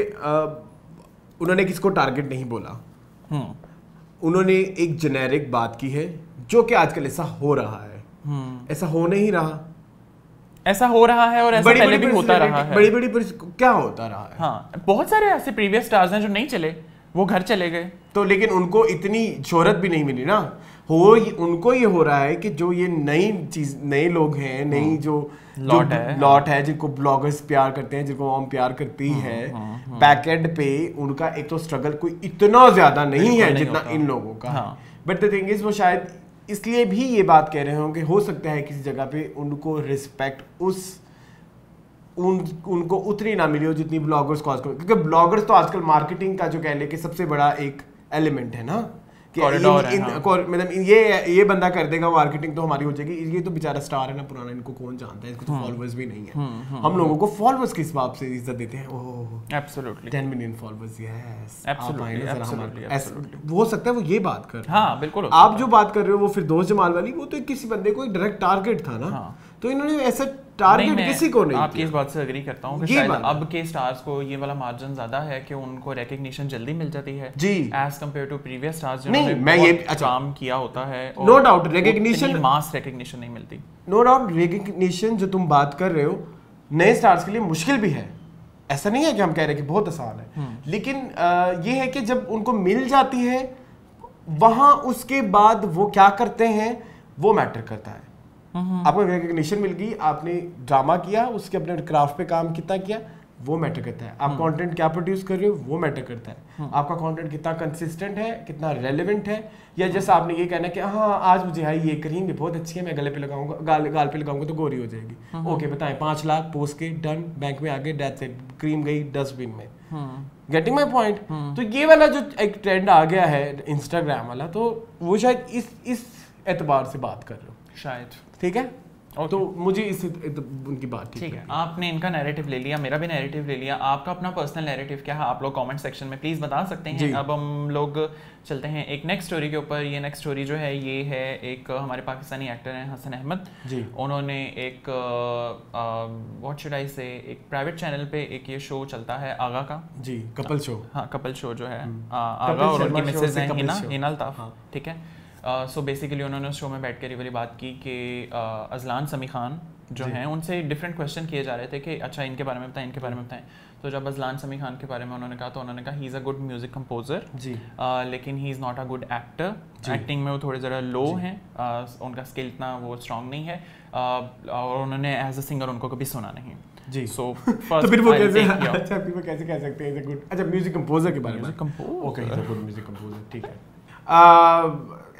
उन्होंने किसको टारगेट नहीं बोला, उन्होंने एक जेनेरिक बात की है जो कि आजकल ऐसा हो रहा है। ऐसा हो नहीं रहा, ऐसा हो रहा है और ऐसा पहले भी होता रहा है। बड़ी क्या होता रहा है? हाँ, बहुत सारे ऐसे प्रीवियस स्टार्स हैं जो नहीं चले, वो घर चले गए, तो लेकिन उनको इतनी शोहरत भी नहीं मिली ना। उनको ये हो रहा है कि जो ये नए लोग हैं, नई जो लॉट है जिनको ब्लॉगर्स प्यार करते हैं, जिनको हम प्यार करती है, बैकएंड पे उनका एक तो स्ट्रगल कोई इतना ज्यादा नहीं है जितना इन लोगों का। बट द थिंग इज वो शायद इसलिए भी ये बात कह रहे होंगे, हो सकता है किसी जगह पे उनको रिस्पेक्ट उनको उतनी ना मिली हो जितनी ब्लॉगर्स को आजकल, क्योंकि ब्लॉगर्स तो आजकल मार्केटिंग का जो कह ले कि सबसे बड़ा एक एलिमेंट है ना, मतलब ये बंदा कर देगा मार्केटिंग तो हमारी हो जाएगी। ये तो बेचारा स्टार है ना पुराना, इनको कौन जानता है, इसको तो फॉलोअर्स भी नहीं है। हम लोगों को फॉलोअर्स किस बात से इज्जत देते हैं? Oh absolutely 10 million followers, yes absolutely. हो सकता है वो ये बात कर, हाँ बिल्कुल, आप जो बात कर रहे हो वो फिरदौस जमाल वाली, वो तो किसी बंदे को एक डायरेक्ट टारगेट था ना, तो इन्होंने ऐसा टारगेट किसी को नहीं। आपकी इस बात से एग्री करता हूं कि शायद अब के स्टार्स को ये वाला मार्जिन ज्यादा है कि उनको रिकॉग्निशन जल्दी मिल जाती है जी, as compare to previous stars जिन्होंने काम किया होता है। No doubt recognition, mass recognition नहीं मिलती। नो डाउट रिकॉग्निशन जो तुम बात कर रहे हो नए स्टार्स के लिए मुश्किल भी है, ऐसा नहीं है कि हम कह रहे हैं कि बहुत आसान है, लेकिन ये है कि जब उनको मिल जाती है वहां उसके बाद वो क्या करते हैं वो मैटर करता है। आपको रिकॉग्निशन मिल गई, आपने ड्रामा किया, उसके अपने क्राफ्ट पे काम किया वो मैटर करता है। आप कंटेंट क्या प्रोड्यूस कर रहे हो वो मैटर करता है। आपका कंटेंट कितना कंसिस्टेंट है, कितना रेलेवेंट है, या जैसा आपने ये कहना कि हाँ आज मुझे ये क्रीम भी बहुत अच्छी है, मैं गले पे लगाऊंगा, गाल पे लगाऊंगा तो गोरी हो जाएगी। ओके बताएं, 5 लाख पोस्ट के डन, बैंक में आ गए, दैट्स इट, क्रीम गई डस्टबिन में। Getting my point? तो ये वाला जो एक ट्रेंड आ गया है इंस्टाग्राम वाला, तो वो शायद इस एतबार से बात कर रहे हो शायद, ठीक है। तो मुझे इससे उनकी बात ठीक है। आपने इनका नैरेटिव ले लिया, मेरा भी नैरेटिव ले लिया, आपका अपना पर्सनल नैरेटिव क्या है आप लोग कमेंट सेक्शन में प्लीज़ बता सकते हैं। अब हम लोग चलते हैं एक नेक्स्ट स्टोरी के ऊपर। ये नेक्स्ट स्टोरी जो है ये है एक हमारे पाकिस्तानी एक्टर हैं हसन अहमद जी। उन्होंने एक व्हाट शुड आई से एक प्राइवेट चैनल पे एक ये शो चलता है आगा का जी, कपल शो। हाँ, कपल शो जो है आगा और उनकी मिसेज हैं हिना अल्ताफ, ठीक है। सो बेसिकली उन्होंने उस शो में बैठ कर ये वाली बात की कि अजलान समी खान जो हैं उनसे डिफरेंट क्वेश्चन किए जा रहे थे कि अच्छा इनके बारे में बताएं, इनके बारे में बताएं। तो जब अजलान समी खान के बारे में उन्होंने कहा तो उन्होंने कहा he is a good music composer जी, लेकिन he is not a good actor. Acting में वो थोड़े ज़रा लो हैं, उनका स्किल इतना वो स्ट्रॉन्ग नहीं है, और उन्होंने एज अ सिंगर उनको कभी सुना नहीं जी। सो तो फिर वो कैसे अच्छा फिर वो कैसे कह सकते हैं गुड अच्छा म्यूजिक कंपोजर के बारे में? Okay, is a good music composer, ठीक है।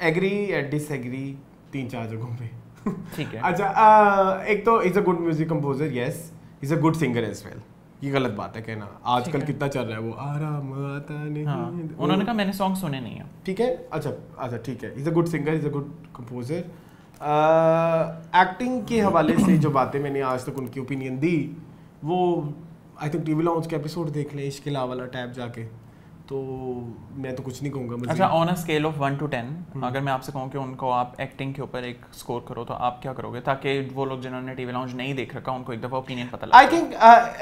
एग्री या डिसएग्री 3-4 जगहों पे, ठीक है। अच्छा एक तो is a good music composer, yes, is a good singer as well. ये गलत बात है कहना, आजकल कितना चल रहा है वो आराम आता नहीं। हाँ, उन्होंने कहा मैंने सॉन्ग सुने नहीं है, ठीक है। अच्छा ठीक है, is a good singer, is a good composer. Acting के हवाले से जो बातें मैंने आज तक उनकी ओपिनियन दी वो आई थिंक टीवी लॉन्च के एपिसोड देख लें, इश्क वाला टैब जाके, तो मैं तो कुछ नहीं कहूँगा। अच्छा, on a scale of 1 to 10 अगर मैं आपसे कहूँ कि उनको आप एक्टिंग के ऊपर एक स्कोर करो तो आप क्या करोगे, ताकि वो लोग जिन्होंने टीवी लॉन्च नहीं देख रखा उनको एक दफ़ा ओपिनियन पता लगे? आई थिंक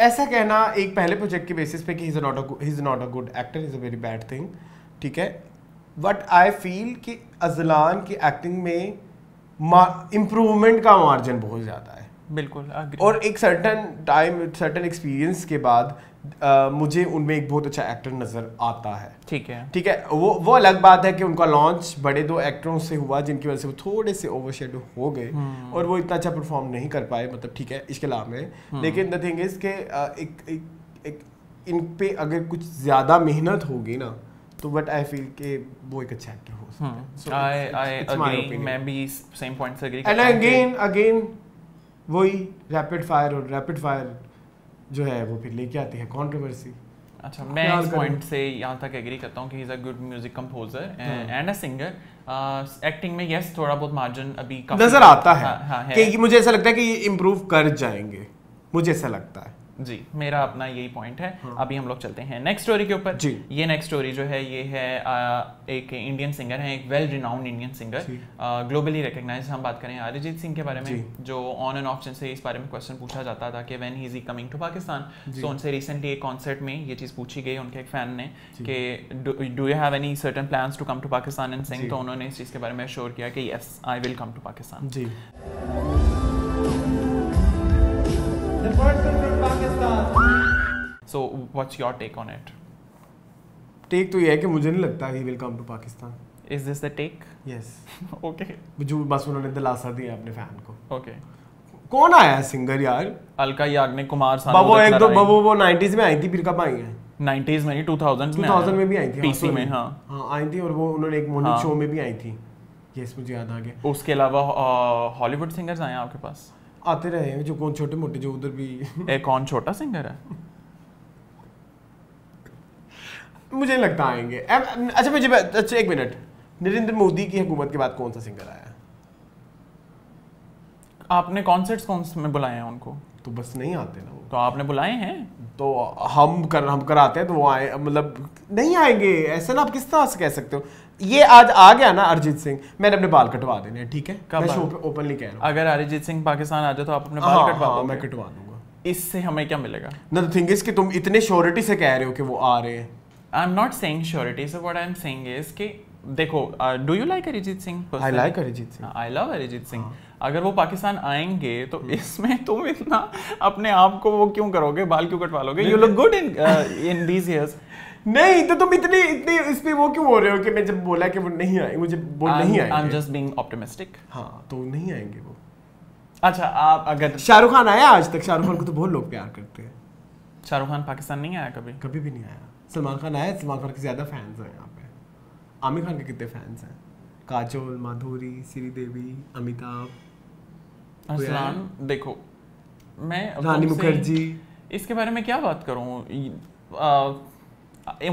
ऐसा कहना एक पहले प्रोजेक्ट के बेसिस पे कि ही is not a good actor is a very bad thing, ठीक है। बट आई फील कि अजलान की एक्टिंग में इम्प्रूवमेंट का मार्जिन बहुत ज़्यादा है, बिल्कुल। और एक सर्टन एक्सपीरियंस के बाद मुझे उनमें एक बहुत अच्छा एक्टर नजर आता है, ठीक है। वो अलग बात है कि उनका लॉन्च बड़े 2 एक्टरों से हुआ जिनकी वजह से वो थोड़े से ओवरशैडो हो गए और वो इतना अच्छा परफॉर्म नहीं कर पाए, मतलब ठीक है इसके अलावा में। लेकिन द थिंग इज के इन पे अगर कुछ ज्यादा मेहनत होगी ना तो बट आई फील के वो एक अच्छा एक्टर हो सकता है। मैं भी सेम पॉइंट से एग्री करता हूं। एंड अगेन वही रैपिड फायर जो है वो फिर लेके आती है कंट्रोवर्सी। अच्छा, मैं इस पॉइंट से यहाँ तक एग्री करता हूँ कि ही is a good music composer and a singer. Acting में यस थोड़ा बहुत मार्जिन अभी नजर आता है कि मुझे ऐसा लगता है कि ये इम्प्रूव कर जाएंगे, मुझे ऐसा लगता है जी। मेरा अपना यही पॉइंट है। अभी हम लोग चलते हैं नेक्स्ट स्टोरी के ऊपर जी। ये नेक्स्ट स्टोरी जो है ये है एक इंडियन सिंगर है, एक well renowned Indian singer, globally recognised. हम बात करें अरिजीत सिंह के बारे में, जो ऑन एंड ऑफ से इस बारे में क्वेश्चन पूछा जाता था कि when he is coming to Pakistan. So उनसे रिसेंटली एक कॉन्सर्ट में ये चीज़ पूछी गई उनके एक फैन ने कि do you have any certain plans to come to Pakistan and sing. तो उन्होंने इस चीज़ के बारे में श्योर किया कि yes I will come to Pakistan ji. So what's your take on it? Take तो ये है कि मुझे नहीं लगता he will come to Pakistan. Is this the take? Yes. Okay. जो बस उन्होंने दिलासा दिया अपने फैन को। Okay. कौन आया सिंगर यार? अलका याग्निक, कुमार सानू। बाबू वो 90s में आई थी, फिर कब आई है? 90s में नहीं, 2000 में भी आई थी। PC में हाँ आई थी, और वो उन्होंने एक मॉर्निंग शो में भी आई थी। यस, मुझे याद आ गया। उसके अलावा हॉलीवुड सिंगर्स आए आपके पास? आते रहे हैं, जो कौन छोटे मोटे जो उधर भी। एक कौन छोटा सिंगर है? मुझे लगता आएंगे। अच्छा मुझे अच्छा एक मिनट, नरेंद्र मोदी की हुकूमत के बाद कौन सा सिंगर आया? आपने कॉन्सर्ट्स कौन में बुलाए हैं उनको? तो बस नहीं आते ना वो। तो आपने बुलाए हैं तो हम कराते हैं तो वो आए, मतलब नहीं आएंगे ऐसा ना, आप किस तरह से कह सकते हो? ये आज आ गया ना अरिजीत सिंह, मैंने अपने बाल कटवा देने हैं, ठीक है? मैं शो पे ओपनली कह रहा हूँ, अगर अरिजीत सिंह पाकिस्तान आ जाए तो आप अपने बाल कटवा दोगे? मैं कटवा दूंगा। इससे हमें क्या मिलेगा? द थिंग इज कि तुम इतने श्योरिटी से कह रहे हो कि वो आ रहे हैं। I am not saying surety, so what I am saying is कि देखो, do you like Arijit Singh? I like Arijit Singh, I love Arijit Singh. अगर वो पाकिस्तान आएंगे तो इसमें तुम इतना अपने आप को वो क्यों करोगे, बाल क्यों कटवा लोगे? You look good in these years. नहीं तो तुम इतने इस पे वो क्यों हो रहे हो कि मैं जब बोला कि वो नहीं आए, मुझे वो नहीं आएंगे। I am just being optimistic. हाँ, तो नहीं आएंगे वो। अच्छा, आप अगर शाहरुख खान आया आज तक? शाहरुख खान को तो बहुत लोग प्यार करते हैं। शाहरुख खान पाकिस्तान नहीं आया कभी? कभी भी नहीं आया। सलमान खान आया, सलमान खान के ज्यादा फैंस हैं यहाँ पे। आमिर खान के कितने फैंस हैं? काजोल, माधुरी, श्रीदेवी, अमिताभ, असलान। देखो, मैं रानी मुखर्जी, इसके बारे में क्या बात करूँ?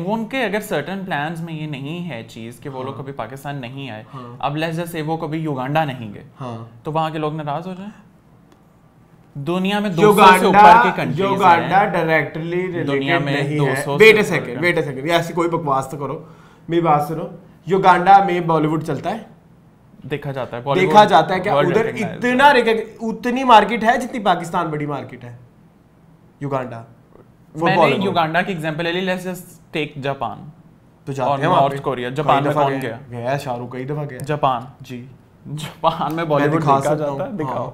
उनके अगर सर्टन प्लान्स में ये नहीं है चीज़ कि वो लोग कभी पाकिस्तान नहीं आए, अब लेट्स जस्ट से वो कभी युगांडा नहीं गए, तो वहाँ के लोग नाराज हो जाए? दुनिया में 200 से ऊपर के कंट्रीज युगांडा डायरेक्टली दुनिया में नहीं 200 है। से वेट अ सेकंड, ऐसी कोई बकवास तो करो, मेरी बात सुनो। युगांडा में बॉलीवुड चलता है, देखा जाता है क्या उधर इतना उतनी मार्केट है जितनी पाकिस्तान बड़ी मार्केट है युगांडा? मैंने युगांडा की एग्जांपल ले ली, लेट्स जस्ट टेक जापान। तो जाते हैं नॉर्थ कोरिया, जापान में कौन गया? गया शाहरुख कई दफा गया। जापान जी, जापान में बॉलीवुड देखा जाता है, दिखाओ।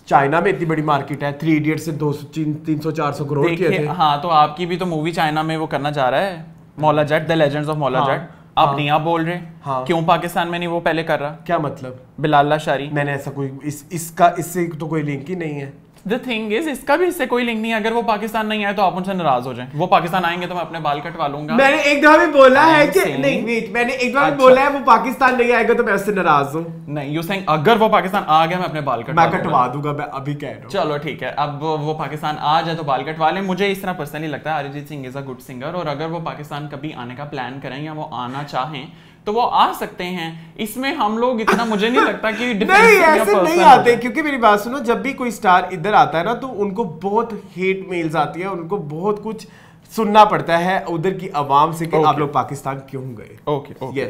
चाइना में इतनी बड़ी मार्केट है, 3 इडियट्स से 300-400 करोड़ के थे। हाँ, तो आपकी भी तो मूवी चाइना में वो करना चाह रहा है, मौला जेट, द लेजेंड्स ऑफ मौला जेट। आप नहीं आप बोल रहे, क्यों पाकिस्तान में नहीं वो पहले कर रहा? क्या मतलब? बिलाल शारी। मैंने ऐसा कोई इससे तो कोई लिंक ही नहीं है। The thing is, इसका भी इससे कोई लिंक नहीं है। अगर वो पाकिस्तान नहीं आए तो आप उनसे नाराज हो जाएं। वो पाकिस्तान आएंगे तो मैं अपने बाल कटवा लूंगा। मैंने एक दफा भी बोला है कि नहीं, वेट, मैंने एक दफा भी बोला है वो पाकिस्तान नहीं आएगा तो मैं उससे नाराज हूं। नहीं, यू सेइंग अगर वो पाकिस्तान आ गया मैं अपने बाल कटवा दूंगा, मैं अभी कह रहा हूं। चलो ठीक है, अब वो पाकिस्तान आ जाए तो बाल कटवा लें। मुझे इस तरह पर्सनली लगता है Arijit Singh is a good singer, और अगर वो पाकिस्तान कभी आने का प्लान करें या वो आना चाहें तो वो आ सकते हैं। इसमें हम लोग इतना मुझे नहीं लगता कि नहीं, ऐसे नहीं आते, क्योंकि मेरी बात सुनो, जब भी कोई स्टार इधर आता है ना तो उनको बहुत हेट मेल्स आती है, उनको बहुत कुछ सुनना पड़ता है उधर की आवाम से कि आप लोग पाकिस्तान क्यों गए। ओके।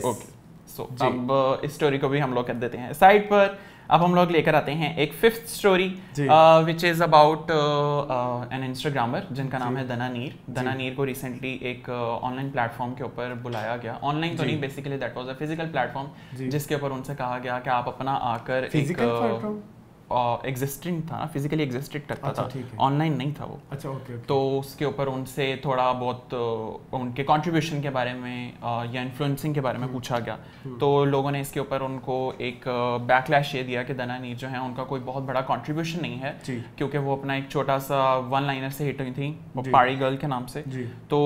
सो अब इस स्टोरी को भी हम लोग कर देते हैं साइड पर। अब हम लोग लेकर आते हैं एक 5th story, which is about an Instagrammer जिनका नाम है दना नीर। दना नीर को रिसेंटली एक ऑनलाइन प्लेटफॉर्म के ऊपर बुलाया गया। ऑनलाइन तो नहीं, basically that was a physical platform, जिसके ऊपर उनसे कहा गया कि आप अपना आकर फिजिकल एग्जिस्टिंग था, फिजिकली एग्जिस्टेड करता था, ऑनलाइन नहीं था वो। अच्छा, ओके। तो उसके ऊपर उनसे थोड़ा बहुत उनके कंट्रीब्यूशन के बारे में या इन्फ्लुएंसिंग के बारे में पूछा गया। तो लोगों ने इसके ऊपर उनको एक बैकलैश ये दिया कि दना नीर जो है उनका कोई बहुत बड़ा कंट्रीब्यूशन नहीं है, क्योंकि वो अपना एक छोटा सा वन लाइनर से हिट हुई थी, वो पारी गर्ल के नाम से। तो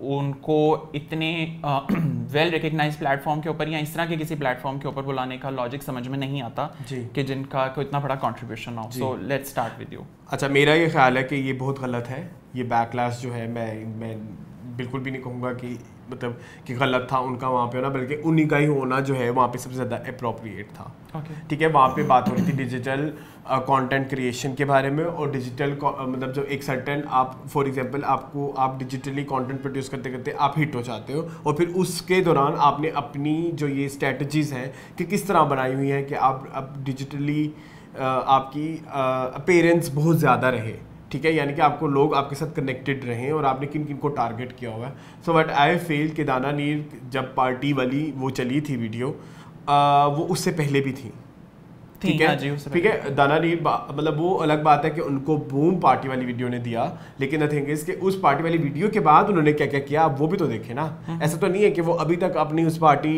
उनको इतने वेल रिकग्नाइज्ड प्लेटफॉर्म के ऊपर या इस तरह के किसी प्लेटफॉर्म के ऊपर बुलाने का लॉजिक समझ में नहीं आता कि जिनका कोई इतना बड़ा कंट्रीब्यूशन हो। So let's start with you. अच्छा, मेरा ये ख्याल है कि ये बहुत गलत है। ये बैकलैश जो है, मैं बिल्कुल भी नहीं कहूँगा कि मतलब कि गलत था उनका वहाँ पे होना, बल्कि उन्हीं का ही होना जो है वहाँ पे सबसे ज़्यादा अप्रोप्रिएट था। ठीक है, वहाँ पे बात हो रही थी डिजिटल कंटेंट क्रिएशन के बारे में, और डिजिटल मतलब जो एक सर्टेन आप फॉर एग्जांपल आप डिजिटली कंटेंट प्रोड्यूस करते करते आप हिट हो जाते हो, और फिर उसके दौरान आपने अपनी जो ये स्ट्रेटजीज़ हैं कि किस तरह बनाई हुई हैं कि आप डिजिटली आपकी अपीयरेंस बहुत ज़्यादा रहे। ठीक है, यानी कि आपको लोग आपके साथ कनेक्टेड रहें और आपने किन किन को टारगेट किया हुआ है। सो बट आई फील कि दाना नीर जब पार्टी वाली वो चली थी वीडियो, वो उससे पहले भी थी। ठीक है, दाना नीर मतलब वो अलग बात है कि उनको बूम पार्टी वाली वीडियो ने दिया, लेकिन द थिंग इज कि उस पार्टी वाली वीडियो के बाद उन्होंने क्या क्या किया वो भी तो देखे ना। ऐसा तो नहीं है कि वो अभी तक अपनी उस पार्टी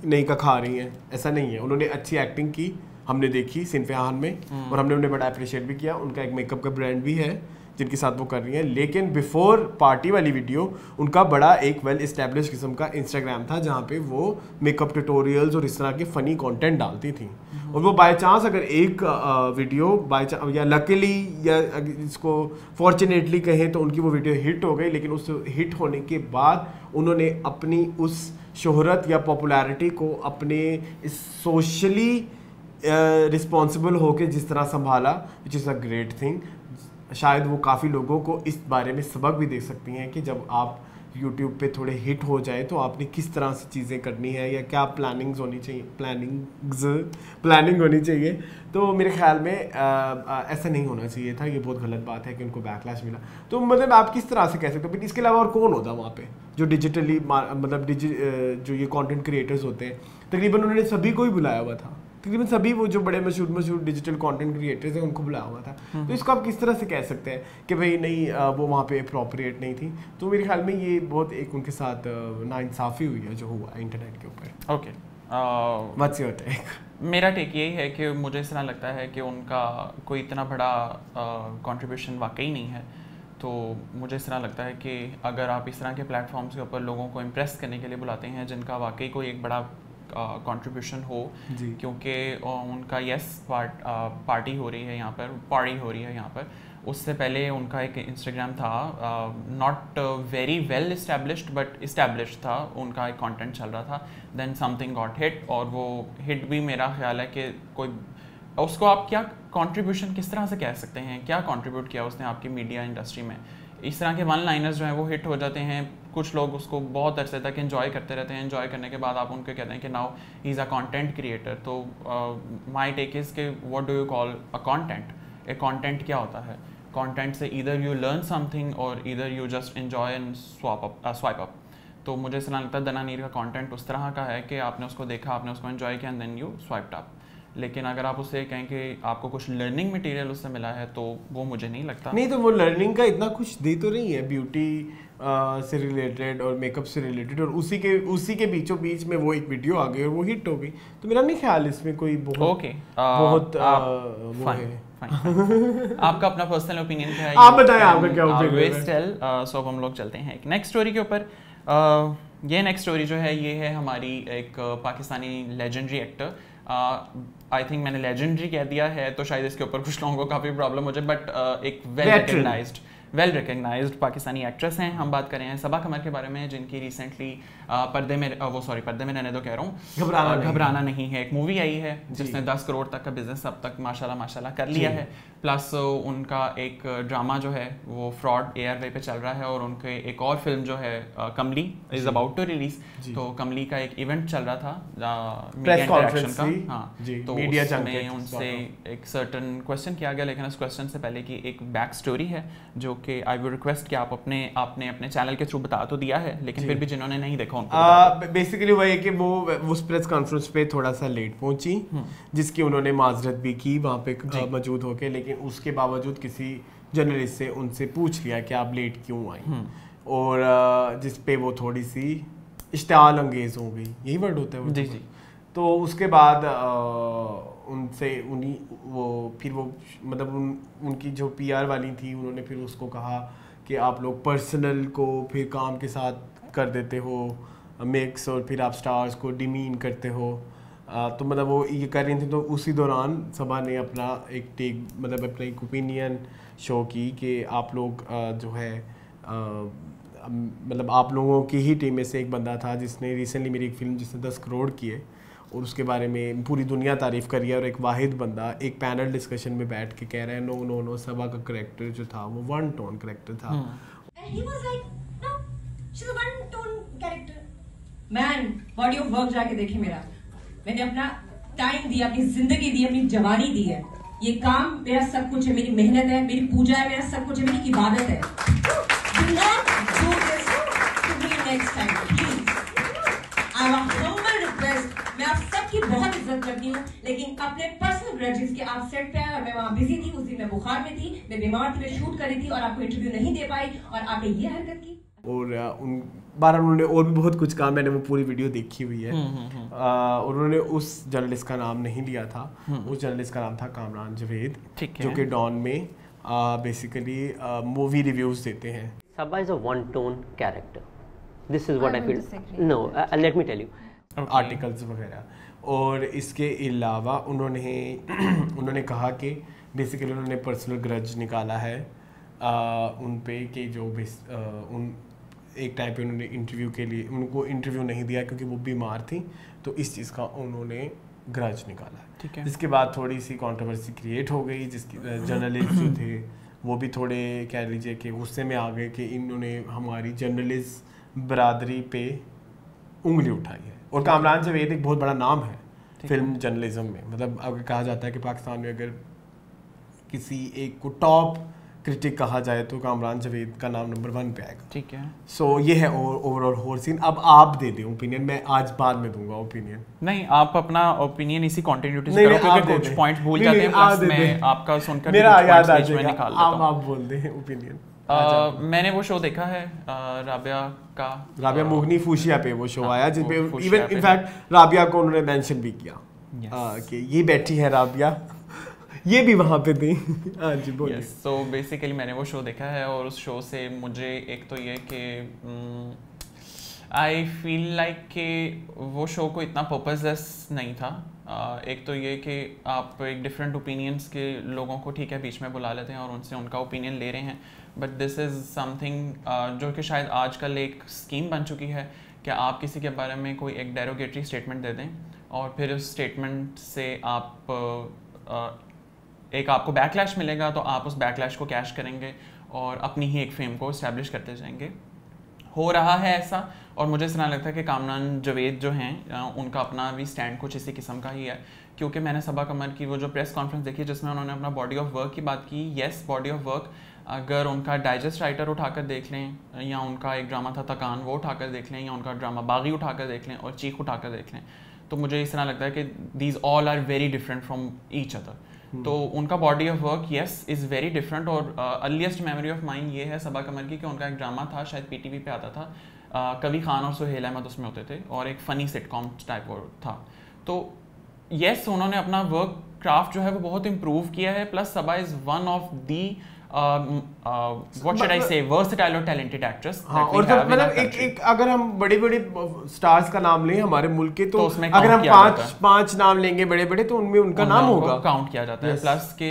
नहीं का खा रही हैं, ऐसा नहीं है। उन्होंने अच्छी एक्टिंग की, हमने देखी सिनफियान में, और हमने उन्हें बड़ा अप्रिशिएट भी किया। उनका एक मेकअप का ब्रांड भी है जिनके साथ वो कर रही हैं, लेकिन बिफोर पार्टी वाली वीडियो उनका बड़ा एक वेल इस्टेब्लिश किस्म का इंस्टाग्राम था जहाँ पे वो मेकअप ट्यूटोरियल्स और इस तरह के फ़नी कंटेंट डालती थी। और वो बाय चांस अगर एक वीडियो बाय चांस या लकीली या इसको फॉर्चुनेटली कहें तो उनकी वो वीडियो हिट हो गई, लेकिन उस हिट होने के बाद उन्होंने अपनी उस शोहरत या पॉपुलैरिटी को अपने इस सोशली रिस्पॉन्सिबल होके जिस तरह संभाला, which is a great thing. शायद वो काफ़ी लोगों को इस बारे में सबक भी दे सकती हैं कि जब आप YouTube पे थोड़े हिट हो जाए तो आपने किस तरह से चीज़ें करनी है या क्या प्लानिंग होनी चाहिए। तो मेरे ख्याल में ऐसा नहीं होना चाहिए था। ये बहुत गलत बात है कि उनको बैकलैश मिला। तो मतलब आप किस तरह से कह सकते हो, इसके अलावा और कौन होता वहाँ पे जो डिजिटली मतलब जो ये कंटेंट क्रिएटर्स होते हैं, तकरीबन उन्होंने सभी को ही बुलाया हुआ था। तकरीबन सभी वो जो बड़े मशहूर डिजिटल कंटेंट क्रिएटर्स हैं उनको बुलाया हुआ था। तो इसको आप किस तरह से कह सकते हैं कि भाई नहीं वो वहाँ पे अप्रोप्रिएट नहीं थी। तो मेरे ख्याल में ये बहुत एक उनके साथ नाइंसाफ़ी हुई है जो हुआ इंटरनेट के ऊपर। Okay, what's your take? मेरा टेक यही है कि मुझे इस तरह लगता है कि उनका कोई इतना बड़ा कंट्रीब्यूशन वाकई नहीं है। तो मुझे इस तरह लगता है कि अगर आप इस तरह के प्लेटफॉर्म्स के ऊपर लोगों को इम्प्रेस करने के लिए बुलाते हैं जिनका वाकई कोई एक बड़ा कंट्रीब्यूशन हो, क्योंकि उनका पार्टी हो रही है यहाँ पर, उससे पहले उनका एक इंस्टाग्राम था, not very well established but established था, उनका एक कंटेंट चल रहा था, देन समथिंग गॉट हिट, और वो हिट भी मेरा ख्याल है कि कोई उसको आप क्या कंट्रीब्यूशन किस तरह से कह सकते हैं, क्या कंट्रीब्यूट किया उसने आपकी मीडिया इंडस्ट्री में? इस तरह के वन लाइनर्स जो हैं वो हिट हो जाते हैं, कुछ लोग उसको बहुत अरसे तक एंजॉय करते रहते हैं, एंजॉय करने के बाद आप उनको कहते हैं कि now he is a content creator. तो माय टेक इज़ के what do you call a content? A content क्या होता है? कंटेंट से ईदर यू लर्न समथिंग और either you just enjoy and swipe up. तो मुझे ऐसा लगता है दनानीर का कंटेंट उस तरह का है कि आपने उसको देखा, आपने उसको एंजॉय किया and then you swiped up. लेकिन अगर आप उससे कहें कि आपको कुछ लर्निंग मटेरियल उससे मिला है तो वो मुझे नहीं लगता। नहीं, तो वो लर्निंग का इतना कुछ दे तो रही है, ब्यूटी से रिलेटेड और मेकअप से रिलेटेड, और उसी के बीचों बीच में वो एक वीडियो आ गई और वो हिट हो गई। तो मेरा नहीं ख्याल इसमें कोई बहुत वो है। आपका अपना पर्सनल ओपिनियन क्या है? आप बताएं आपका क्या ओपिनियन है। सो हम लोग चलते हैं एक नेक्स्ट स्टोरी के ऊपर। ये नेक्स्ट स्टोरी जो है ये है हमारी एक Pakistani legendary actor. I think मैंने लेजेंडरी कह दिया है तो शायद इसके ऊपर कुछ लोगों को काफ़ी प्रॉब्लम हो जाए, बट एक वेल रिकग्नाइज्ड पाकिस्तानी एक्ट्रेस हैं। हम बात कर रहे हैं सबा कमर के बारे में, जिनकी रिसेंटली पर्दे में रहने दो कह रहा हूँ, घबराना नहीं है, एक मूवी आई है जिसने 10 करोड़ तक का बिजनेस अब तक माशाल्लाह कर लिया है। प्लस उनका एक ड्रामा जो है वो फ्रॉड एयरवे पे चल रहा है, और उनके एक और फिल्म जो है कमली इज अबाउट टू रिलीज। तो कमली का एक इवेंट चल रहा था मीडिया इंटरेक्शन का। हाँ, तो उसमें उनसे एक सर्टन क्वेश्चन किया गया, लेकिन उस क्वेश्चन से पहले की एक बैक स्टोरी है जो कि आई वुड रिक्वेस्ट कि आप आपने अपने चैनल के थ्रू बता तो दिया है, लेकिन फिर भी जिन्होंने नहीं देखा उनको बेसिकली वही है कि वो उस प्रेस कॉन्फ्रेंस पे थोड़ा सा लेट पहुंची, जिसकी उन्होंने माजरत भी की वहाँ पे मौजूद होके, लेकिन उसके बावजूद किसी जर्नलिस्ट से उनसे पूछ लिया कि आप लेट क्यों आई, और जिस पे वो थोड़ी सी इश्तियाल अंगेज हो गई, यही वर्ड होता है वो? जी। तो उसके बाद उनसे उनकी जो पीआर वाली थी, उन्होंने फिर उसको कहा कि आप लोग पर्सनल को फिर काम के साथ कर देते हो मिक्स, और फिर आप स्टार्स को डिमीन करते हो। तो मतलब वो ये कर रही थी, तो उसी दौरान सबा ने अपना एक ओपिनियन शो की कि आप लोग जो है आप लोगों की ही टीम में से एक बंदा था जिसने रिसेंटली मेरी एक फिल्म जिसने 10 करोड़ की है, और उसके बारे में पूरी दुनिया तारीफ़ करी है, और एक वाहिद बंदा एक पैनल डिस्कशन में बैठ के कह रहा है नो सबा का करेक्टर जो था वो वन टोन करेक्टर था। He was like, no, she's a one tone character. Man, body of work जाके देखे मेरा, मैंने अपना टाइम दिया, अपनी जिंदगी दी, अपनी जवानी दी है। ये काम मेरा सब कुछ है, मेरी मेहनत है, मेरी पूजा है, मेरा सब कुछ है, मेरी इबादत है। Do not do this to me next time, please. I have a humble request. मैं आप सबकी बहुत इज्जत करती हूँ, लेकिन अपने पर्सनल ग्रजेस के आप सेट पे आए और मैं वहाँ बिजी थी, उस दिन मैं बुखार में थी, मैं बीमार थी, मैं शूट कर रही थी और आपको इंटरव्यू नहीं दे पाई, और आपने ये हरकत की। और उन्होंने और भी बहुत कुछ कहा, मैंने वो पूरी वीडियो देखी हुई है। और उन्होंने उस जर्नलिस्ट का नाम नहीं लिया था, उस जर्नलिस्ट का नाम था कामरान जावेद, जो कि डॉन में बेसिकली मूवी रिव्यूज देते हैं। Sabba is a one-tone character. This is what I feel. No, let me tell you. Articles वगैरह, और इसके अलावा उन्होंने कहा कि बेसिकली उन्होंने पर्सनल ग्रज निकाला है उन पे कि जो एक टाइम पे उन्होंने इंटरव्यू के लिए उनको इंटरव्यू नहीं दिया क्योंकि वो बीमार थी, तो इस चीज़ का उन्होंने ग्रज निकाला। ठीक है। इसके बाद थोड़ी सी कंट्रोवर्सी क्रिएट हो गई, जिसकी जर्नलिस्ट जो थे वो भी थोड़े कह लीजिए कि गुस्से में आ गए कि इन्होंने हमारी जर्नलिस्ट बरादरी पे उंगली उठाई है। और कामरान जावेद एक बहुत बड़ा नाम है फिल्म जर्नलिज्म में, मतलब अगर कहा जाता है कि पाकिस्तान में अगर किसी एक को टॉप क्रिटिक कहा जाए तो कामरान जावेद का नाम नंबर 1 पे आएगा। ठीक है। सो ये है ओवरऑल होल सीन। अब आप दे दें ओपिनियन, मैं आज बाद में दूंगा ओपिनियन। नहीं, आप अपना ओपिनियन इसी कंटिन्यूटी से करो क्योंकि कुछ पॉइंट्स भूल जाते हैं, प्लस मैं आपका सुनकर मेरा याद आ जाएगा। आप बोल दें ओपिनियन। मैंने वो शो देखा है राबिया मुगनी फूशिया पे वो शो आया, जिस पे इवन इनफैक्ट राबिया को उन्होंने मेंशन भी किया कि ये बैठी है राबिया, ये भी वहाँ पे थी। हाँ जी बोलिए। सो बेसिकली मैंने वो शो देखा है, और उस शो से मुझे एक तो ये कि आई फील लाइक कि वो शो को इतना पर्पसलेस नहीं था। एक तो ये कि आप एक डिफरेंट ओपिनियंस के लोगों को ठीक है बीच में बुला लेते हैं और उनसे उनका ओपिनियन ले रहे हैं, बट दिस इज़ समथिंग जो कि शायद आजकल एक स्कीम बन चुकी है कि आप किसी के बारे में कोई एक डेरोगेटरी स्टेटमेंट दे दें और फिर उस स्टेटमेंट से आप एक आपको बैकलैश मिलेगा, तो आप उस बैकलैश को कैश करेंगे और अपनी ही एक फेम को इस्टेब्लिश करते जाएंगे। हो रहा है ऐसा, और मुझे इस तरह लगता है कि कामरान जावेद जो हैं उनका अपना भी स्टैंड कुछ इसी किस्म का ही है, क्योंकि मैंने सबा कमर की वो जो प्रेस कॉन्फ्रेंस देखी जिसमें उन्होंने अपना बॉडी ऑफ वर्क की बात की। येस, बॉडी ऑफ वर्क, अगर उनका डाइजेस्ट राइटर उठाकर देख लें, या उनका एक ड्रामा था तकान वो उठाकर देख लें, या उनका ड्रामा बागी उठाकर देख लें और चीख उठाकर देख लें, तो मुझे इस तरह लगता है कि these all are very different from each other. तो उनका body of work yes is very different. और अर्लीस्ट मेमोरी ऑफ माइंड ये है सबा कमर की कि उनका एक ड्रामा था, शायद पीटीवी पे आता था, कभी खान और सुहेल अहमद उसमें होते थे, और एक फ़नी सिटकॉम टाइप था। तो येस, उन्होंने अपना वर्क क्राफ्ट जो है वो बहुत इम्प्रूव किया है, plus Saba is one of the what should I say versatile और टैलेंटेड एक्ट्रेस। हाँ, और जब मतलब एक अगर हम बड़े बड़े स्टार्स का नाम लें हमारे मुल्क के, तो अगर हम पांच नाम लेंगे बड़े बड़े, तो उनमें उनका नाम होगा, काउंट किया जाता है। प्लस के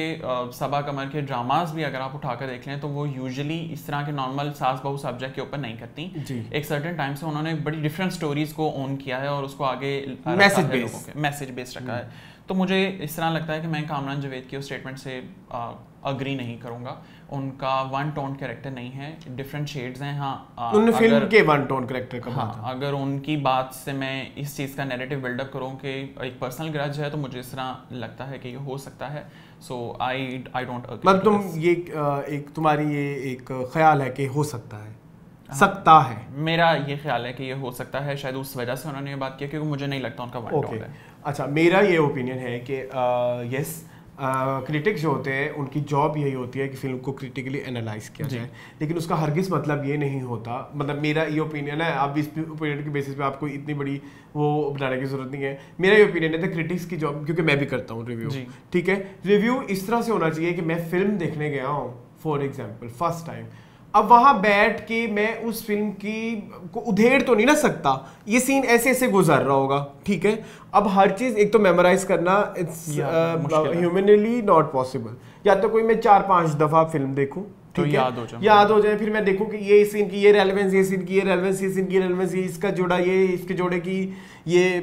सबा कमर के ड्रामास भी अगर आप उठाकर देख लें तो वो यूजुअली इस तरह के नॉर्मल सास बहू सब्जेक्ट के ऊपर नहीं करती। एक सर्टेन टाइम से उन्होंने बड़ी डिफरेंट स्टोरीज को ओन किया है और उसको आगे मैसेज बेस्ड रखा है। तो मुझे इस तरह लगता है कि मैं कामरान जावेद की उस स्टेटमेंट से अग्री नहीं करूंगा। उनका वन टोन कैरेक्टर नहीं है, डिफरेंट शेड्स हैं। हाँ, उन्होंने फिल्म के वन टोन कैरेक्टर का हाँ, अगर उनकी बात से मैं इस चीज़ का नैरेटिव बिल्डअप करूँ कि एक पर्सनल ग्रज है, तो मुझे इस तरह लगता है कि ये हो सकता है। सो आई डोंट अग्री। मतलब तुम ये एक तुम्हारी ये एक ख्याल है कि हो सकता है, सकता है। मेरा ये ख्याल है कि ये हो सकता है, शायद उस वजह से उन्होंने ये बात की, क्योंकि मुझे नहीं लगता उनका वन टोन है। अच्छा, मेरा ये ओपिनियन है कि यस, क्रिटिक्स जो होते हैं उनकी जॉब यही होती है कि फिल्म को क्रिटिकली एनालाइज किया जाए, लेकिन उसका हरगिज़ मतलब ये नहीं होता। मतलब मेरा ये ओपिनियन है, आप इस ओपिनियन के बेसिस पे आपको इतनी बड़ी वो बनाने की जरूरत नहीं है। मेरा ये ओपिनियन है, क्रिटिक्स की जॉब, क्योंकि मैं भी करता हूँ रिव्यू, ठीक है, रिव्यू इस तरह से होना चाहिए कि मैं फिल्म देखने गया हूँ फॉर एग्जाम्पल फर्स्ट टाइम, अब वहां बैठ के मैं उस फिल्म की को उधेड़ तो नहीं ना सकता, ये सीन ऐसे ऐसे गुजर रहा होगा, ठीक है। अब हर चीज एक तो मेमोराइज करना इट्स ह्यूमनली नॉट पॉसिबल। या तो कोई मैं 4-5 दफा फिल्म देखूं, तो याद हो जाए, फिर मैं देखूं कि ये सीन की ये रेलेवेंस, ये सीन की ये रेलेवेंस, ये सीन की रेलेवेंस, ये इसका जोड़ा, ये इसके जोड़े की ये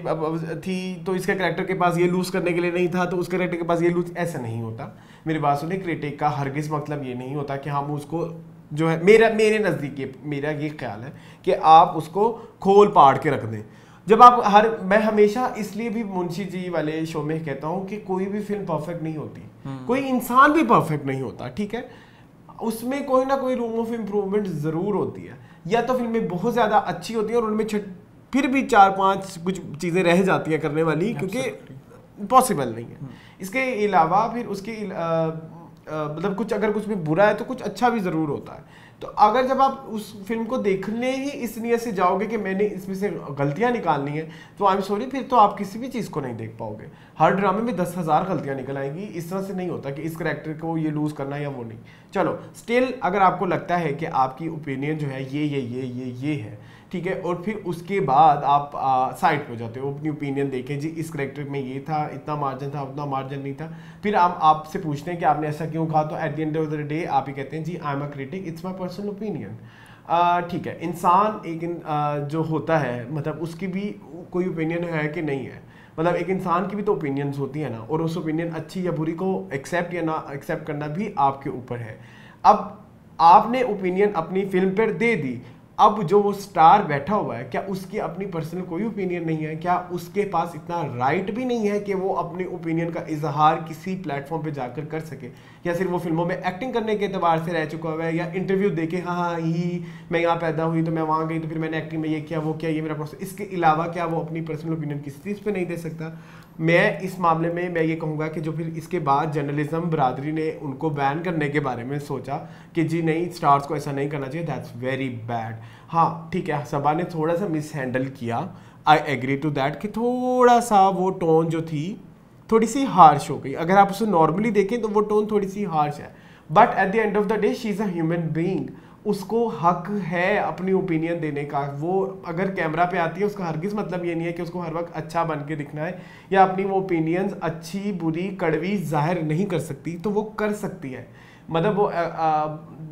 थी, तो इसके कैरेक्टर के पास ये लूज करने के लिए नहीं था, तो उसके कैरेक्टर के पास ये लूज, ऐसा नहीं होता। मेरी बात सुनिए, क्रिटिक का हरगिज मतलब ये नहीं होता कि हम उसको जो है, मेरे नज़दीक मेरा ये ख्याल है कि आप उसको खोल पाड़ के रख दें। जब आप मैं हमेशा इसलिए भी मुंशी जी वाले शो में कहता हूँ कि कोई भी फिल्म परफेक्ट नहीं होती, कोई इंसान भी परफेक्ट नहीं होता, ठीक है। उसमें कोई ना कोई रूम ऑफ इम्प्रूवमेंट ज़रूर होती है, या तो फिल्में बहुत ज़्यादा अच्छी होती है और उनमें फिर भी 4-5 कुछ चीज़ें रह जाती हैं करने वाली, क्योंकि पॉसिबल नहीं है। इसके अलावा फिर उसके मतलब कुछ अगर कुछ भी बुरा है तो कुछ अच्छा भी ज़रूर होता है। तो अगर जब आप उस फिल्म को देखने ही इस नियत से जाओगे कि मैंने इसमें से गलतियां निकालनी है, तो आई एम सॉरी, फिर तो आप किसी भी चीज़ को नहीं देख पाओगे। हर ड्रामे में 10,000 गलतियां निकल आएंगी, इस तरह से नहीं होता कि इस करैक्टर को ये लूज़ करना या वो नहीं। चलो, स्टिल अगर आपको लगता है कि आपकी ओपिनियन जो है ये है, ठीक है, और फिर उसके बाद आप साइड पे हो जाते हो, अपनी ओपिनियन देखें, जी इस करैक्टर में ये था, इतना मार्जिन था, उतना मार्जिन नहीं था, फिर आप आपसे पूछते हैं कि आपने ऐसा क्यों कहा, तो at the end of the day आप ही कहते हैं जी I am a critic, it's my personal opinion. ठीक है, इंसान एक जो होता है, मतलब उसकी भी कोई ओपिनियन है कि नहीं है, मतलब एक इंसान की भी तो ओपिनियंस होती है ना, और उस ओपिनियन अच्छी या बुरी को एक्सेप्ट या ना एक्सेप्ट करना भी आपके ऊपर है। अब आपने ओपिनियन अपनी फिल्म पर दे दी, अब जो वो स्टार बैठा हुआ है, क्या उसकी अपनी पर्सनल कोई ओपिनियन नहीं है? क्या उसके पास इतना राइट भी नहीं है कि वो अपने ओपिनियन का इजहार किसी प्लेटफॉर्म पे जाकर कर सके? या सिर्फ वो फिल्मों में एक्टिंग करने के एतबार से रह चुका हुआ है, या इंटरव्यू देके हाँ ही मैं यहाँ पैदा हुई तो मैं वहाँ गई तो फिर मैंने एक्टिंग में ये किया वो किया, ये मेरा प्रोसेस, इसके अलावा क्या वो अपनी पर्सनल ओपिनियन किसी चीज़ पर नहीं दे सकता? मैं इस मामले में मैं ये कहूँगा कि जो फिर इसके बाद जर्नलिज्म बरादरी ने उनको बैन करने के बारे में सोचा कि जी नहीं, स्टार्स को ऐसा नहीं करना चाहिए, दैट्स वेरी बैड। हाँ ठीक है, सबा ने थोड़ा सा मिस हैंडल किया, आई एग्री टू दैट, कि थोड़ा सा वो टोन जो थी थोड़ी सी हार्श हो गई। अगर आप उसे नॉर्मली देखें तो वो टोन थोड़ी सी हार्श है, but at the end of the day she is a human being, उसको हक है अपनी ओपिनियन देने का। वो अगर कैमरा पे आती है उसका हरगिज़ मतलब ये नहीं है कि उसको हर वक्त अच्छा बन के दिखना है, या अपनी वो ओपिनियंस अच्छी बुरी कड़वी जाहिर नहीं कर सकती, तो वो कर सकती है। मतलब वो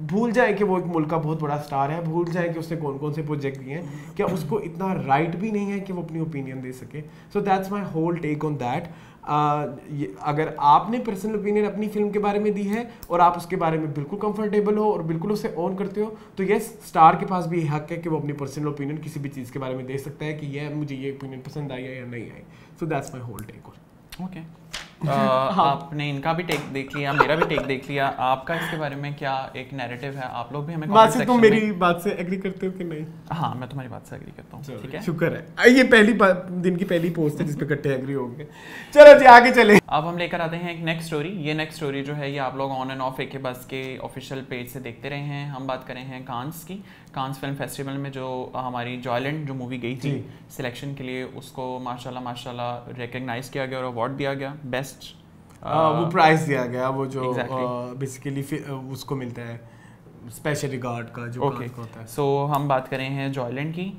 भूल जाए कि वो एक मुल्क का बहुत बड़ा स्टार है, भूल जाए कि उसने कौन कौन से प्रोजेक्ट दिए हैं, क्या उसको इतना राइट भी नहीं है कि वो अपनी ओपिनियन दे सके। So that's my whole take on that. अगर आपने पर्सनल ओपिनियन अपनी फिल्म के बारे में दी है और आप उसके बारे में बिल्कुल कंफर्टेबल हो और बिल्कुल उसे ऑन करते हो, तो यस, स्टार के पास भी हक है कि वो अपनी पर्सनल ओपिनियन किसी भी चीज़ के बारे में दे सकता है कि यह मुझे ये ओपिनियन पसंद आई है या नहीं आई। So that's my whole take on. Okay, आपने इनका भी टेक देख लिया, मेरा भी टेक देख लिया, आपका इसके बारे में क्या एक नैरेटिव है? आप लोग भी हमें कमेंट सेक्शन तुम में मेरी बात से एग्री करते हो कि नहीं? हाँ, मैं तुम्हारी बात से एग्री करता हूँ। ठीक है, शुक्र है, ये पहली दिन की पहली पोस्ट है जिस पे इकट्ठे एग्री होंगे। चलो जी आगे चले। अब हम लेकर आते हैं एक नेक्स्ट स्टोरी। ये नेक्स्ट स्टोरी जो है ये आप लोग ऑन एंड ऑफ एक बस के ऑफिशियल पेज से देखते रहे हैं। हम बात करें हैं कांस की। कांस फिल्म फेस्टिवल में जो हमारी जॉयलैंड जो मूवी गई थी सिलेक्शन के लिए, उसको माशाल्लाह रिकग्नाइज किया गया और अवार्ड दिया गया बेस्ट, वो प्राइज दिया गया, वो जो exactly. बेसिकली उसको मिलता है स्पेशल रिगार्ड का जो okay. होता है। सो हम बात करें हैं जॉयलैंड की,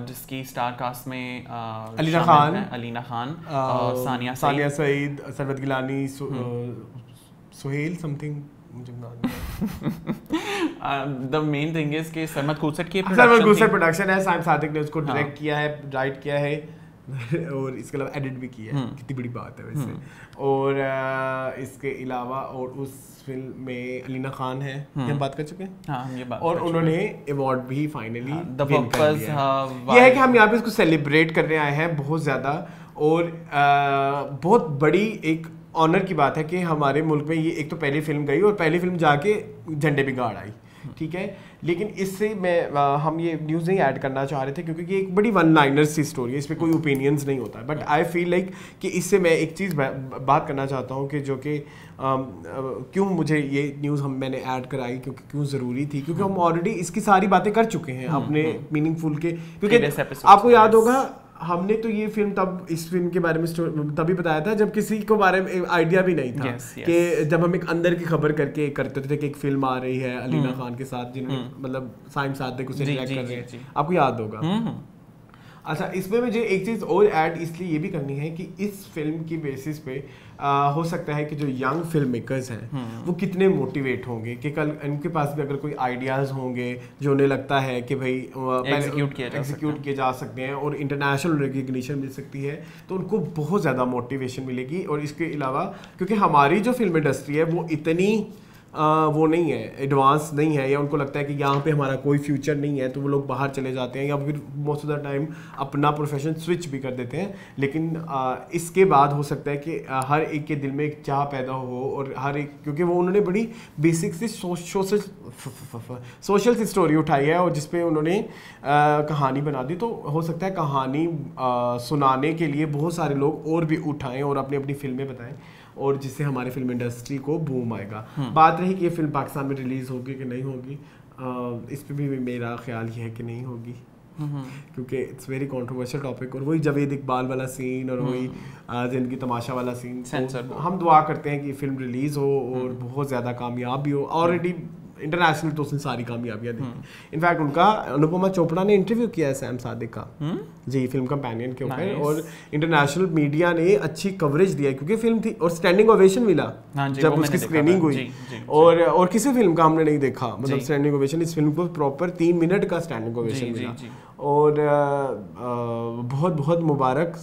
जिसकी स्टार कास्ट में अलीना खान, सानिया सईद, सरवत गिलानी, सुहेल समथिंग, मुझे द मेन थिंग इज कि सरमद खुसट की प्रोडक्शन है, साइम सादिक ने उसको डायरेक्ट किया है, राइट किया है और इसके अलावा एडिट भी किया है। कितनी बड़ी बात है वैसे। और इसके अलावा और उस फिल्म में अलीना खान है, हम बात कर चुके हैं। हाँ, ये बात और उन्होंने अवार्ड भी फाइनली विन कर लिया। ये है कि हम यहाँ पे इसको सेलिब्रेट करने आए हैं बहुत ज़्यादा, और बहुत बड़ी एक ऑनर की बात है कि हमारे मुल्क में ये एक तो पहली फिल्म गई और पहली फिल्म जाके झंडे भी गाड़ आई, ठीक है। लेकिन इससे हम ये न्यूज़ नहीं ऐड करना चाह रहे थे क्योंकि ये एक बड़ी वन लाइनर सी स्टोरी है, इसमें कोई ओपिनियंस नहीं होता है। बट आई फील लाइक कि इससे मैं एक चीज़ बात करना चाहता हूँ कि जो कि क्यों मुझे ये न्यूज़ मैंने ऐड कराई, क्योंकि क्यों ज़रूरी थी, क्योंकि हम ऑलरेडी इसकी सारी बातें कर चुके हैं अपने मीनिंगफुल के। क्योंकि आपको याद होगा हमने तो ये फिल्म तब इस फिल्म के बारे में तभी बताया था जब किसी को बारे में आइडिया भी नहीं था। कि जब हम एक अंदर की खबर करके करते थे कि एक फिल्म आ रही है अलीना खान के साथ, जिन्होंने मतलब साइम सादिक उसे डायरेक्ट कर रहे हैं, आपको याद होगा। अच्छा, इसमें मुझे एक चीज़ और ऐड इसलिए ये भी करनी है कि इस फिल्म की बेसिस पे हो सकता है कि जो यंग फिल्म मेकर्स हैं वो कितने मोटिवेट होंगे कि कल इनके पास भी अगर कोई आइडियाज़ होंगे जो उन्हें लगता है कि भाई एग्जीक्यूट किए जा सकते हैं और इंटरनेशनल रिकग्निशन मिल सकती है, तो उनको बहुत ज़्यादा मोटिवेशन मिलेगी। और इसके अलावा क्योंकि हमारी जो फिल्म इंडस्ट्री है वो इतनी वो नहीं है, एडवांस नहीं है, या उनको लगता है कि यहाँ पे हमारा कोई फ्यूचर नहीं है, तो वो लोग बाहर चले जाते हैं या फिर मोस्ट ऑफ द टाइम अपना प्रोफेशन स्विच भी कर देते हैं। लेकिन इसके बाद हो सकता है कि हर एक के दिल में एक चाह पैदा हो, और हर एक, क्योंकि वो उन्होंने बड़ी बेसिक सी सोशल सी स्टोरी उठाई है और जिसपे उन्होंने कहानी बना दी, तो हो सकता है कहानी सुनाने के लिए बहुत सारे लोग और भी उठाएं और अपनी अपनी फिल्में बताएं, और जिससे हमारी फिल्म इंडस्ट्री को बूम आएगा। बात रही कि ये फिल्म पाकिस्तान में रिलीज़ होगी कि नहीं होगी, इस पर भी मेरा ख्याल ये है कि नहीं होगी, क्योंकि इट्स वेरी कंट्रोवर्शियल टॉपिक। और वही जावेद इकबाल वाला सीन और वही जिंदगी तमाशा वाला सीन, तो हम दुआ करते हैं कि फिल्म रिलीज़ हो और बहुत ज़्यादा कामयाब भी हो। ऑलरेडी इंटरनेशनल तो उसने सारी कामयाबियां दी। इनफैक्ट उनका अनुपमा चोपड़ा ने इंटरव्यू किया है सैम सादिक का जी फिल्म कंपेनियन के ऊपर, और इंटरनेशनल मीडिया ने अच्छी कवरेज दिया क्योंकि फिल्म थी और स्टैंडिंग ओवेशन मिला जब उसकी स्क्रीनिंग हुई। और किसी फिल्म का हमने नहीं देखा मतलब स्टैंडिंग ओवेशन, इस फिल्म को प्रॉपर 3 मिनट का स्टैंडिंग ओवेशन मिला। और बहुत बहुत मुबारक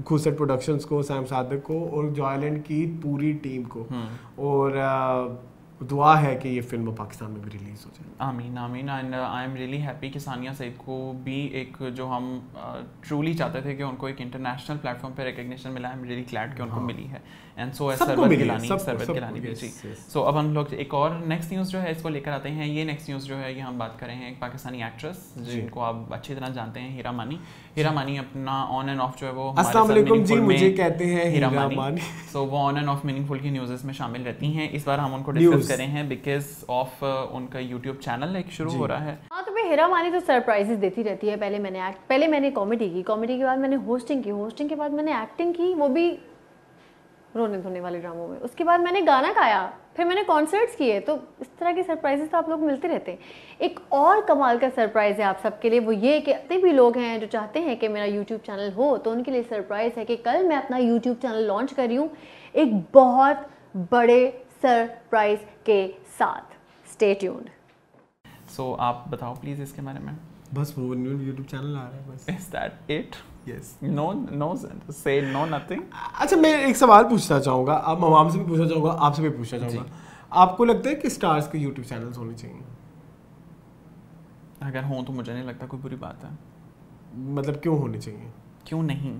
खुसट प्रोडक्शंस को, सैम सादिक को और जॉयलैंड की पूरी टीम को, और दुआ है कि ये फिल्म पाकिस्तान में भी रिलीज हो जाए। आमीन आमीन। And I am really happy कि सानिया सईद को भी एक जो हम ट्रूली चाहते थे कि उनको एक इंटरनेशनल प्लेटफॉर्म पे रिकग्निशन मिला, आई एम रियली ग्लैड कि उनको मिली है। एंड सो सरवत गिलानी भी जी। सो अब हम लोग एक और नेक्स्ट न्यूज़ जो है इसको लेकर आते हैं। ये नेक्स्ट न्यूज़ जो है ये हम बात कर रहे हैं एक पाकिस्तानी एक्ट्रेस जिनको आप अच्छी तरह जानते हैं, हीरा मानी। हीरा मानी अपना ऑन एंड ऑफ जो है वो अस्सलाम वालेकुम जी, मुझे कहते हैं हीरा मानी। सो वो ऑन एंड ऑफ मीनिंगफुल की न्यूज़ में शामिल रहती हैं। इस बार हम उनको डिस्कस कर रहे हैं बिकॉज ऑफ उनका यूट्यूब चैनल एक शुरू हो रहा है। हाँ, तो भाई हीरा मानी तो सरप्राइजेस देती रहती है। पहले मैंने कॉमेडी की, कॉमेडी के बाद मैंने होस्टिंग की, होस्टिंग के बाद मैंने एक्टिंग की, वो भी रोने धोने वाले ड्रामों में। उसके बाद मैंने गाना गाया, फिर मैंने कॉन्सर्ट्स किए। तो इस तरह के सरप्राइजेस तो आप लोग मिलते रहते हैं। एक और कमाल का सरप्राइज़ है आप सबके लिए, वो ये कि जितने भी लोग हैं जो चाहते हैं कि मेरा यूट्यूब चैनल हो, तो उनके लिए सरप्राइज़ है कि कल मैं अपना यूट्यूब चैनल लॉन्च कर रही हूँ एक बहुत बड़े सरप्राइज के साथ। Stay tuned. सो आप बताओ प्लीज इसके बारे में। बस वो न्यू यूट्यूब चैनल आ रहा है बस। Is that it? Yes. No say no nothing. अच्छा मैं एक सवाल पूछना चाहूँगा, अब ममाम से भी पूछना चाहूँगा, आपसे भी पूछना चाहूँगा, आपको लगता है कि स्टार्स के यूट्यूब चैनल्स होने चाहिए? अगर हों तो मुझे नहीं लगता कोई बुरी बात है। मतलब क्यों होने चाहिए? क्यों नहीं?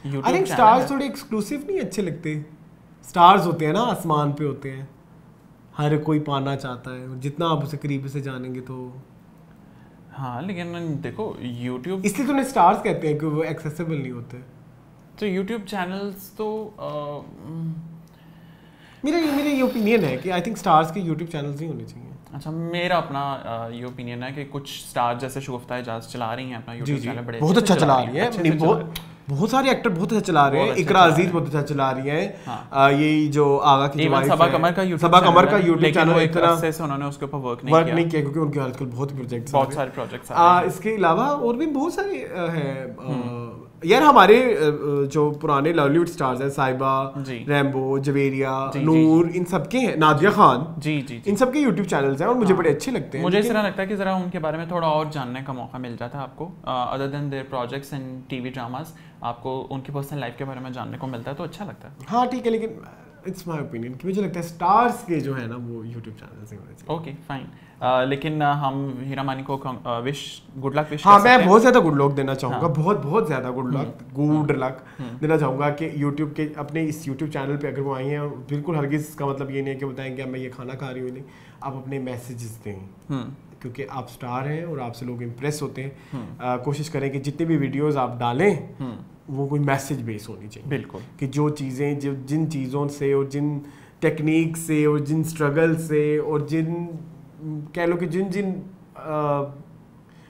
आई थिंक स्टार्स थोड़े एक्सक्लूसिव नहीं अच्छे लगते। स्टार्स होते हैं ना, आसमान पे होते हैं, हर कोई पाना चाहता है, जितना आप उसे करीब से जानेंगे तो। हाँ लेकिन देखो YouTube, इसलिए तो उन्हें स्टार्स कहते हैं कि वो एक्सेसिबल नहीं होते। तो YouTube चैनल्स तो मेरा ये ओपिनियन है कि आई थिंक स्टार्स के यूट्यूब चैनल्स ही होने चाहिए। अच्छा मेरा अपना ये ओपिनियन है कि कुछ स्टार जैसे शोफ्ता एजाज चला रही हैं अपना यूट्यूब चैनल, बड़े बहुत अच्छा चला रही है, अच्छे से चला रही हैं। बहुत सारे एक्टर बहुत अच्छा चला रहे हैं। इकरा अजीज बहुत अच्छा चला रही है। ये जो आगा की इवन सबा कमर का यूट्यूब चैनल एक तरह से उन्होंने उसके ऊपर वर्क नहीं किया क्योंकि उनके आजकल बहुत सारे प्रोजेक्ट्स। इसके अलावा और भी बहुत सारे हैं यार, हमारे जो पुराने लॉलीवुड स्टार्स हैं, साहिबा, रैम्बो, जवेरिया, नूर, इन सबके हैं, नादिया खान, जी इन सबके यूट्यूब चैनल्स हैं और मुझे बड़े अच्छे लगते हैं। मुझे इस तरह लगता है कि जरा उनके बारे में थोड़ा और जानने का मौका मिल जाता है आपको, other than their projects and TV dramas, आपको उनकी पर्सनल लाइफ के बारे में जानने को मिलता है तो अच्छा लगता है। हाँ ठीक है, लेकिन इट्स माय ओपिनियन कि मुझे लगता है स्टार्स के जो है ना वो यूट्यूब चैनल से होने चाहिए। ओके फाइन, लेकिन हम हीरा मानी को विश गुड लक विश हाँ मैं बहुत ज़्यादा गुड लक देना चाहूँगा, बहुत ज़्यादा गुड लक देना चाहूँगा कि यूट्यूब के अपने इस यूट्यूब चैनल पे अगर वो आई हैं, बिल्कुल हरगिज़ इसका मतलब ये नहीं है कि बताएं कि मैं ये खाना खा रही हूँ, नहीं, आप अपने मैसेजेस दें क्योंकि आप स्टार हैं और आपसे लोग इम्प्रेस होते हैं। कोशिश करें कि जितने भी वीडियोज़ आप डालें वो कोई मैसेज बेस होनी चाहिए। बिल्कुल, कि जो चीज़ें जिन चीज़ों से और जिन टेक्निक से और जिन स्ट्रगल से और जिन कह लो कि जिन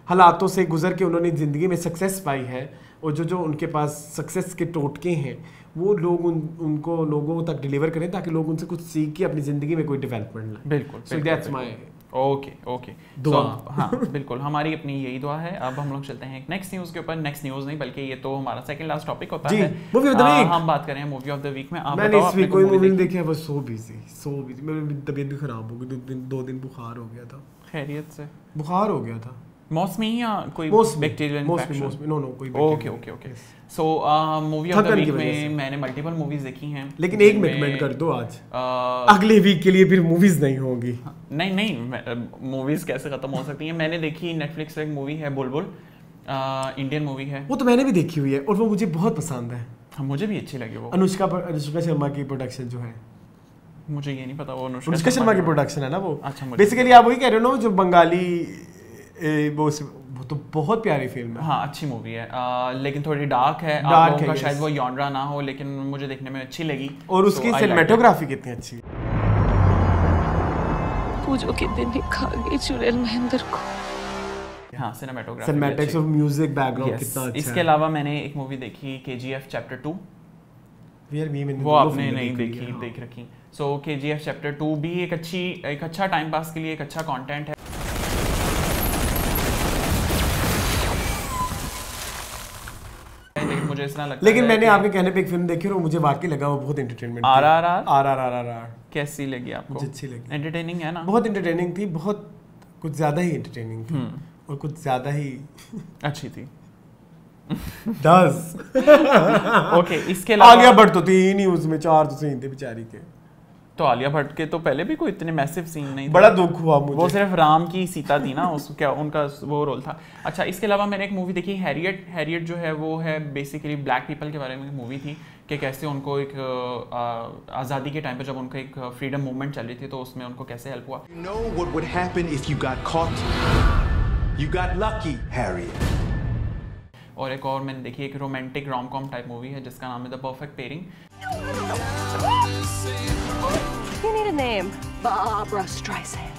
हालातों से गुजर के उन्होंने ज़िंदगी में सक्सेस पाई है और जो उनके पास सक्सेस के टोटके हैं वो लोग उनको लोगों तक डिलीवर करें ताकि लोग उनसे कुछ सीख के अपनी ज़िंदगी में कोई डेवलपमेंट लाएं। बिल्कुल, सो दैट्स माय ओके दुआ। हाँ बिल्कुल, हमारी अपनी यही दुआ है। अब हम लोग चलते हैं एक नेक्स्ट न्यूज़ के ऊपर। नेक्स्ट न्यूज़ नहीं बल्कि ये तो हमारा सेकंड लास्ट टॉपिक होता है। मूवी ऑफ द वीक हम बात करें मूवी ऑफ द वीक में। आप मैंने इस वीक कोई मूवी नहीं देखी है, बस सो बिजी मेरी तबीयत भी खराब हो गई, 2 दिन बुखार हो गया था। खैरियत से बुखार हो गया था, मौसमी या कोई बैक्टीरियल इन्फेक्शन? नो कोई okay. So movie of the week में मैंने मल्टीपल मूवीज देखी हैं, लेकिन एक रिकमेंड कर दो आज। अगले वीक के लिए फिर मूवीज नहीं होंगी। नहीं मूवीज कैसे खत्म हो सकती हैं। मैंने देखी नेटफ्लिक्स पे एक मूवी है बुलबुल, इंडियन मूवी है, वो तो मैंने भी देखी हुई है और वो मुझे बहुत पसंद है। मुझे भी अच्छी लगी वो। अनुष्का शर्मा की प्रोडक्शन जो है, मुझे ये नहीं पता वो अनुष्का शर्मा की प्रोडक्शन है ना वो। अच्छा, बेसिकली आप वही कह रहे हो ना, जो बंगाली वो तो बहुत प्यारी फिल्म है। हाँ अच्छी मूवी है, लेकिन थोड़ी डार्क है। आप लोगों का शायद वो जॉनरा ना हो, लेकिन मुझे देखने में अच्छी लगी। और उसकी सिनेमेटोग्राफी कितनी अच्छी है। पूजो के दिन ही खा गई चुड़ैल महेंद्र को। हाँ सिनेमेटोग्राफी, सिनेमैटिक्स और म्यूजिक बैकग्राउंड कितना अच्छा है। इसके अलावा मैंने एक मूवी देखी KGF चैप्टर 2। वो आपने नहीं देखी, देख रखी। सो KGF चैप्टर 2 भी एक अच्छा टाइम पास के लिए एक अच्छा कंटेंट है। मुझे इस तरह लगता लेकिन मैंने आपके कहने पे एक फिल्म देखी और मुझे वाकई लगा वो बहुत एंटरटेनमेंट। RRR कैसी लगी आपको? मुझे अच्छी लगी। एंटरटेनिंग है ना? बहुत एंटरटेनिंग थी, बहुत कुछ ज्यादा ही एंटरटेनिंग थी और कुछ ज्यादा ही अच्छी थी। 10 ओके, इसके अलावा आलिया भट्ट तो थी नहीं उसमें, 4 तो सही थे बेचारी के। तो आलिया भट्ट के तो पहले भी कोई इतने मैसिव सीन नहीं, बड़ा दुख हुआ मुझे। वो सिर्फ राम की सीता थी ना, उस क्या उनका वो रोल था। अच्छा, इसके अलावा मैंने एक मूवी देखी हैरियट जो है वो है बेसिकली ब्लैक पीपल के बारे में मूवी थी कि कैसे उनको एक आज़ादी के टाइम पे जब उनका एक फ्रीडम मूवमेंट चल रही थी तो उसमें उनको कैसे हेल्प हुआ। You know what would happen if you got caught? You got lucky, Harriet. और एक और मैंने देखी एक रोमांटिक रोम-कॉम टाइप मूवी है जिसका नाम है the perfect pairing. You need a name. Barbara Streisand.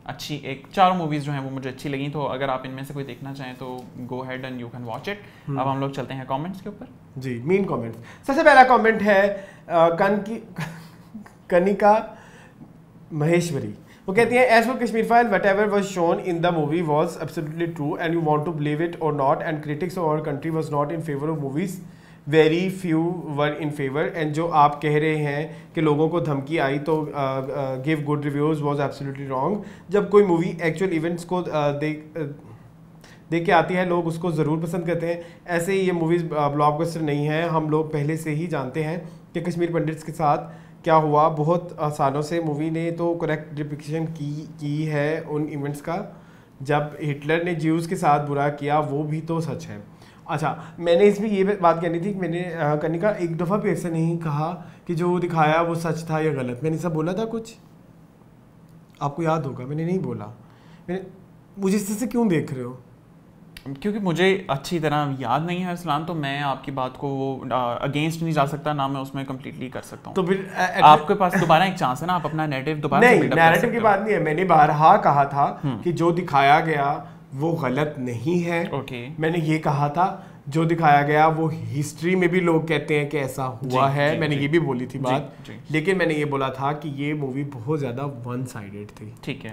अच्छी एक 4 मूवीज जो हैं वो मुझे अच्छी लगी, तो अगर आप इनमें से कोई देखना चाहें तो go head and you can watch it. अब हम लोग चलते हैं कमेंट्स के ऊपर। जी, मेन कमेंट्स। सबसे पहला कमेंट है कनिका महेश्वरी। वो कहती हैं as for Kashmir file whatever was shown in the movie was absolutely true and you want to believe it or not and critics of our country was not in favour of movies very few were in favour, and जो आप कह रहे हैं कि लोगों को धमकी आई तो give good reviews was absolutely wrong. जब कोई मूवी एक्चुअल इवेंट्स को देख के आती है लोग उसको ज़रूर पसंद करते हैं। ऐसे ही ये मूवीज़ ब्लॉकबस्टर नहीं है, हम लोग पहले से ही जानते हैं कि कश्मीर पंडिट्स के साथ क्या हुआ। बहुत सालों से मूवी ने तो करेक्ट डिपिक्शन की है उन इवेंट्स का। जब हिटलर ने ज्यूज़ के साथ बुरा किया वो भी तो सच है। अच्छा, मैंने इसमें ये बात कहनी थी कि मैंने करने का एक दफ़ा भी ऐसा नहीं कहा कि जो दिखाया वो सच था या गलत। मैंने सब बोला था कुछ, आपको याद होगा मैंने नहीं बोला। मुझे इस तरह से क्यों देख रहे हो? क्योंकि मुझे अच्छी तरह याद नहीं है इस्लाम, तो मैं आपकी बात को वो अगेंस्ट नहीं जा सकता, ना मैं उसमें कम्प्लीटली कर सकता हूँ। तो फिर आपके पास दोबारा एक चांस है ना, आप अपना नैरेटिव दोबारा नहीं, नैरेटिव की बात नहीं है। मैंने बारहा कहा था कि जो दिखाया गया वो गलत नहीं है। ओके, मैंने ये कहा था जो दिखाया गया वो हिस्ट्री में भी लोग कहते हैं कि ऐसा हुआ है। मैंने ये भी बोली थी बात, लेकिन मैंने ये बोला था कि ये मूवी बहुत ज़्यादा वन साइडेड थी। ठीक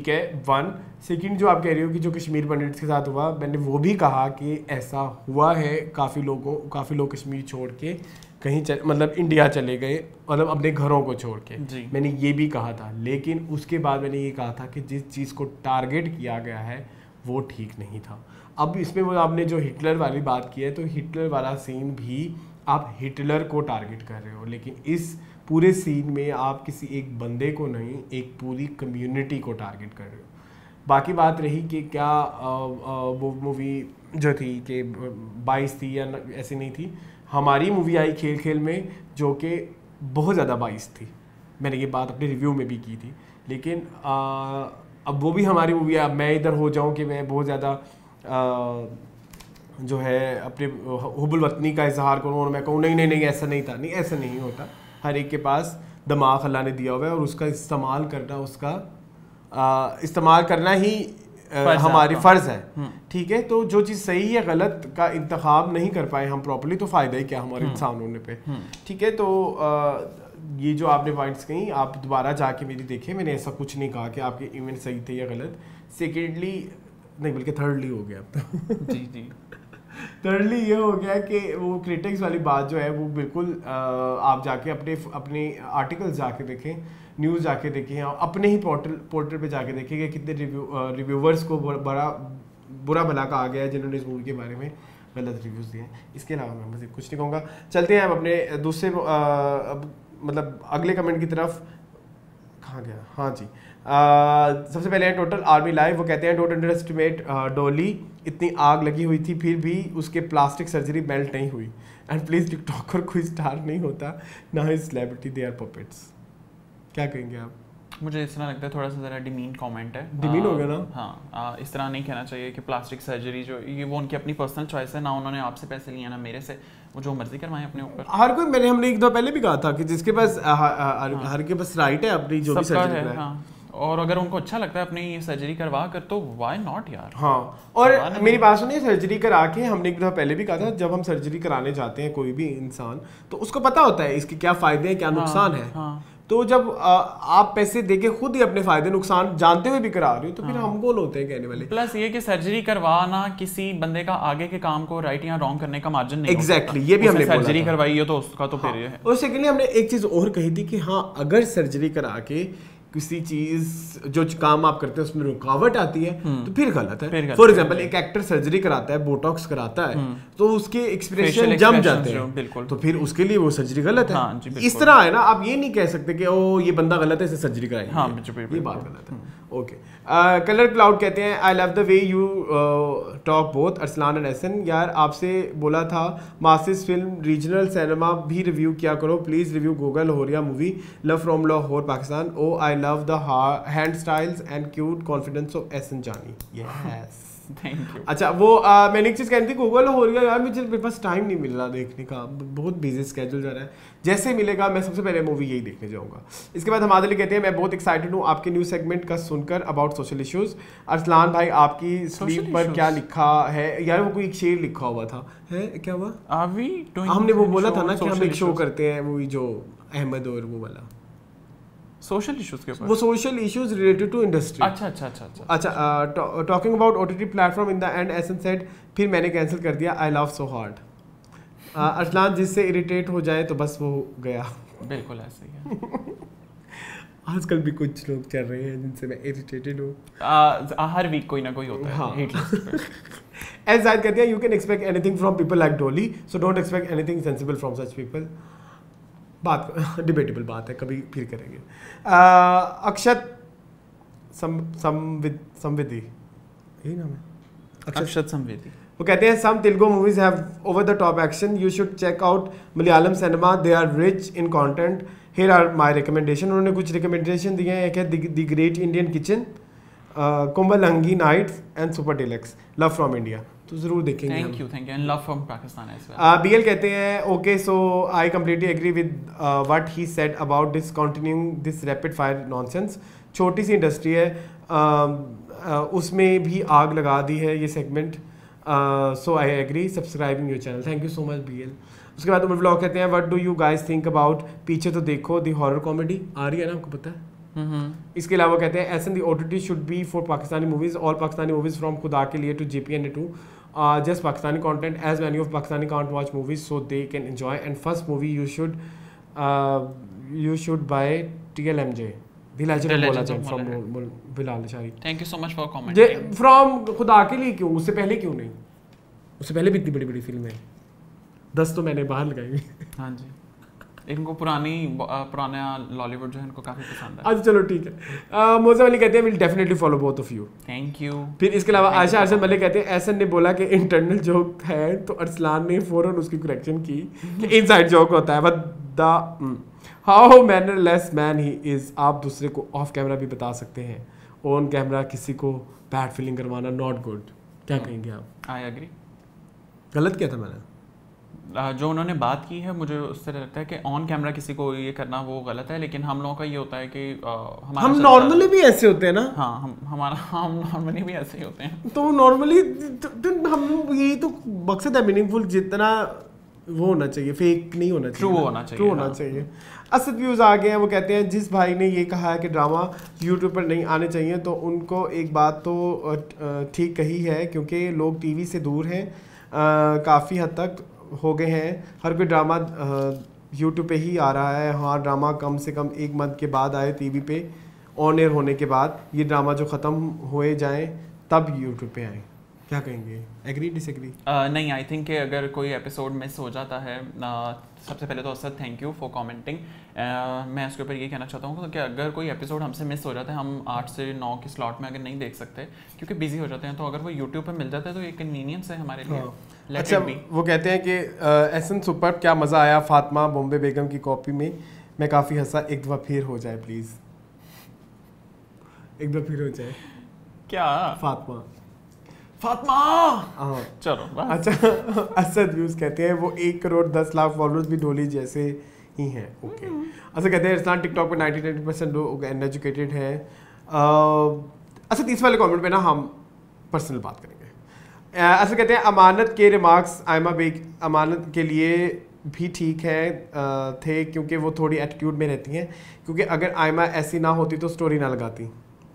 है वन सेकंड जो आप कह रहे हो कि जो कश्मीर पंडिट्स के साथ हुआ, मैंने वो भी कहा कि ऐसा हुआ है। काफ़ी लोग कश्मीर छोड़ के कहीं मतलब इंडिया चले गए, मतलब अपने घरों को छोड़ के। मैंने ये भी कहा था, लेकिन उसके बाद मैंने ये कहा था कि जिस चीज़ को टारगेट किया गया है वो ठीक नहीं था। अब इसमें वो आपने जो हिटलर वाली बात की है, तो हिटलर वाला सीन भी आप हिटलर को टारगेट कर रहे हो, लेकिन इस पूरे सीन में आप किसी एक बंदे को नहीं, एक पूरी कम्युनिटी को टारगेट कर रहे हो। बाकी बात रही कि क्या वो मूवी जो थी कि 22 थी या ऐसी नहीं थी। हमारी मूवी आई खेल खेल में जो कि बहुत ज़्यादा 22 थी। मैंने ये बात अपने रिव्यू में भी की थी, लेकिन अब वो भी हमारी मूवी है। अब मैं इधर हो जाऊं कि मैं बहुत ज़्यादा जो है अपने हुब्बुल वतनी का इजहार करूं और मैं कहूं नहीं ऐसा नहीं था। नहीं, ऐसा नहीं होता। हर एक के पास दिमाग अल्लाह ने दिया हुआ है और उसका इस्तेमाल करना ही हमारी फ़र्ज़ है। ठीक है, तो जो चीज़ सही है गलत का इंतखाब नहीं कर पाए हम प्रॉपर्ली, तो फ़ायदा ही क्या हमारे इंसान होने पे। ठीक है, तो ये जो आपने पॉइंट्स कहीं आप दोबारा जाके मेरी देखें। मैंने ऐसा कुछ नहीं कहा कि आपके इवेंट सही थे या गलत। सेकेंडली नहीं, बल्कि थर्डली हो गया अब तो। जी थर्डली ये हो गया कि वो क्रिटिक्स वाली बात जो है वो बिल्कुल आप जाके अपने आर्टिकल्स जाके देखें, न्यूज़ जाके देखें, अपने ही पोर्टल पे जाके देखें कि कितने रिव्यूवर्स को बुरा भला कहा गया है जिन्होंने इस मूवी के बारे में गलत रिव्यूज़ दिए हैं। इसके अलावा मैं मज़ीद कुछ नहीं कहूँगा। चलते हैं अब अपने दूसरे मतलब अगले कमेंट की तरफ। कहाँ गया? हाँ जी, सबसे पहले है टोटल आर्मी लाइव। वो कहते हैं डोंट अंडर एस्टिमेट डॉली, इतनी आग लगी हुई थी फिर भी उसके प्लास्टिक सर्जरी मेल्ट नहीं हुई। एंड प्लीज टिकटॉकर कोई स्टार नहीं होता, ना ही सेलिब्रिटी, दे आर पपेट्स। क्या कहेंगे आप? मुझे इस तरह लगता है थोड़ा सा ज़रा डिमीन कमेंट है। डिमीन हो गया ना? हाँ, इस तरह नहीं कहना चाहिए कि प्लास्टिक सर्जरी जो ये वो उनकी अपनी पर्सनल चॉइस है, ना उन्होंने आपसे पैसे लिए ना मेरे से, वो जो मर्जी करवाएं अपने ऊपर। हर कोई, हमने एक दो पहले भी कहा था कि जिसके पास हर के पास राइट है अपनी जो भी सर्जरी कराए। हाँ, और अगर उनको अच्छा लगता है अपनी सर्जरी करवा कर तो व्हाई नॉट यार। हाँ, और मेरी बात सुनिए, सर्जरी करा के हमने एक दफ़ा पहले भी कहा था, जब हम सर्जरी कराने जाते हैं कोई भी इंसान तो उसको पता होता है इसके क्या फ़ायदे हैं क्या नुकसान है। तो जब आप पैसे देके खुद ही अपने फायदे नुकसान जानते हुए भी करा रहे हो तो फिर हम कौन होते हैं कहने वाले। प्लस ये कि सर्जरी करवाना किसी बंदे का आगे के काम को राइट या रॉन्ग करने का मार्जिन नहीं। एग्जैक्टली, ये भी हमने सर्जरी करवाई है तो उसका तो फिर है। और सेकेंडली हमने एक चीज और कही थी कि हाँ, अगर सर्जरी करा के किसी चीज जो काम आप करते हैं उसमें रुकावट आती है तो फिर गलत है। फॉर एग्जांपल एक एक्टर सर्जरी कराता है, बोटॉक्स कराता है तो उसके एक्सप्रेशन जम जाते हैं, तो फिर उसके लिए वो सर्जरी गलत है। हाँ, इस तरह है ना, आप ये नहीं कह सकते कि ओ ये बंदा गलत है इसे सर्जरी कराई। हाँ, ये बात गलत है। ओके, कलर क्लाउड कहते हैं I love the way you talk both Arsalan and Ehsan. यार आपसे बोला था मासिस फिल्म रीजनल सिनेमा भी रिव्यू किया करो please. Review Google Lahoriya movie love from Lahore Pakistan. Oh I love the hand styles and cute confidence of Ehsan जानी। Yes, thank you. अच्छा, वो मैंने एक चीज़ कहनी थी, गूगल हो रही है यार, मेरे पास टाइम नहीं मिल रहा देखने का, बहुत बिजी स्केड्यूल जा रहा है। जैसे मिलेगा मैं सबसे पहले मूवी यही देखने जाऊंगा। इसके बाद हमारे लिए कहते हैं मैं बहुत एक्साइटेड हूँ आपके न्यू सेगमेंट का सुनकर अबाउट सोशल इश्यूज। अरसलान भाई आपकी स्लीप पर क्या लिखा है यार? वो कोई एक शेर लिखा हुआ था, है क्या हुआ? हमने वो बोला था ना कि हम एक शो करते हैं वो जो अहमद और वो वाला सोशल इश्यूज के ऊपर, वो social issues related to industry. अच्छा, talking about OTT platform in the end Ehsan said फिर मैंने कैंसिल कर दिया I love so hard. Arsalan जिससे इरिटेट हो जाए तो बस वो गया। बिल्कुल ऐसे ही है। आजकल भी कुछ लोग चल रहे हैं जिनसे मैं इरिटेटेड हूँ। हर वीक कोई ना कोई होता है। हाँ। hate list पे। एज जाहिद कहते हैं you can expect anything from people like Dolly so don't expect anything sensible from such people. बात डिबेटेबल बात है, कभी फिर करेंगे। अक्षत संविदी, यही नाम है अक्षत संवेदी। वो कहते हैं some Telugu movies have over the top action, you should check out Malayalam cinema, they are rich in content, here are my recommendation. उन्होंने कुछ रिकमेंडेशन दिए हैं। एक है the great Indian kitchen, Kumbalangi nights and super deluxe, love from India. तो जरूर देखेंगे। Thank you and love from Pakistan as well. BL कहते हैं okay so I completely agree with what he said about this continuing this rapid fire nonsense. छोटी सी इंडस्ट्री है, उसमें भी आग लगा दी है ये segment. So I agree, subscribing your channel, thank you so much BL. उसके बाद उमर व्लॉग कहते हैं what do you guys think about पीछे तो देखो द हॉरर कॉमेडी आ रही है ना, आपको पता है? इसके अलावा कहते हैं Ehsan the OTT should be for Pakistani movies, all Pakistani movies from Khuda Ke Liye to JPN2, just Pakistani content as many of Pakistani can't watch movies so they can enjoy, and first movie you should buy TLMJ, The Legend of Mola Jen from Bilal Ashari. Thank you so much for commenting. From खुदा के लिए क्यों, उससे पहले क्यों नहीं? उससे पहले भी इतनी बड़ी बड़ी फिल्म है, 10 तो मैंने बाहर लगाई। हाँ जी, इनको पुराना लॉलीवुड जो है इनको काफ़ी पसंद है। अच्छा चलो ठीक है। मौसम अली कहते हैं will definitely follow both of you. Thank you. फिर इसके अलावा आयशा अरशद मलिक कहते हैं एहसन ने बोला कि इंटरनल जोक है तो अरसलान ने फौरन उसकी करेक्शन की कि इनसाइड जोक होता है, but the how mannerless man he is. आप दूसरे को ऑफ कैमरा भी बता सकते हैं, ऑन कैमरा किसी को बैड फीलिंग करवाना नॉट गुड। क्या कहेंगे आप? I agree. गलत किया था मैंने? जो उन्होंने बात की है मुझे उससे लगता है कि ऑन कैमरा किसी को ये करना वो गलत है, लेकिन हम लोगों का ये होता है कि हम नॉर्मली भी ऐसे होते हैं ना। हाँ, हम नॉर्मली भी ऐसे ही होते हैं। तो नॉर्मली हम यही तो मकसद है मीनिंगफुल, जितना वो होना चाहिए, फेक नहीं होना चाहिए, ट्रू होना चाहिए, ट्रू होना चाहिए। असद व्यूज आ गए हैं, वो कहते हैं जिस भाई ने ये कहा है कि ड्रामा यूट्यूब पर नहीं आने चाहिए तो उनको एक बात तो ठीक कही है, क्योंकि लोग टीवी से दूर हैं, काफ़ी हद तक हो गए हैं, हर कोई ड्रामा यूट्यूब पे ही आ रहा है। हाँ, ड्रामा कम से कम 1 मंथ के बाद आए टीवी पे ऑन एयर होने के बाद, ये ड्रामा जो ख़त्म हुए जाएं तब यूट्यूब पे आए। क्या कहेंगे, एग्री डिसएग्री? नहीं, आई थिंक कि अगर कोई एपिसोड मिस हो जाता है, सबसे पहले तो Asad thank you for commenting. मैं उसके ऊपर ये कहना चाहता हूँ कि अगर कोई एपिसोड हमसे मिस हो जाता है, हम 8 से 9 की स्लॉट में अगर नहीं देख सकते क्योंकि बिजी हो जाते हैं, तो अगर वो यूट्यूब पर मिल जाता है तो ये कन्वीनियंस है हमारे लिए। अच्छा, वो कहते हैं कि एसन सुपर, क्या मज़ा आया फातिमा बॉम्बे बेगम की कॉपी में, मैं काफ़ी हंसा, एक दफ़ा फिर हो जाए प्लीज़, एक दफ़ा फिर हो जाए। क्या फातिमा हाँ चलो। अच्छा, असद व्यूज कहते हैं वो 1 करोड़ 10 लाख फॉलोअर्स भी डोली जैसे ही हैं। ओके। अच्छा, कहते हैं इस्लाम टिकटॉक पे 99% लोग अनएजुकेटेड हैं। अच्छा, 30 वाले कमेंट पे ना हम पर्सनल बात करेंगे। अच्छा, कहते हैं अमानत के रिमार्क्स आयमा बेग अमानत के लिए भी ठीक है थे, क्योंकि वो थोड़ी एटीट्यूड में रहती हैं, क्योंकि अगर आयमा ऐसी ना होती तो स्टोरी ना लगाती।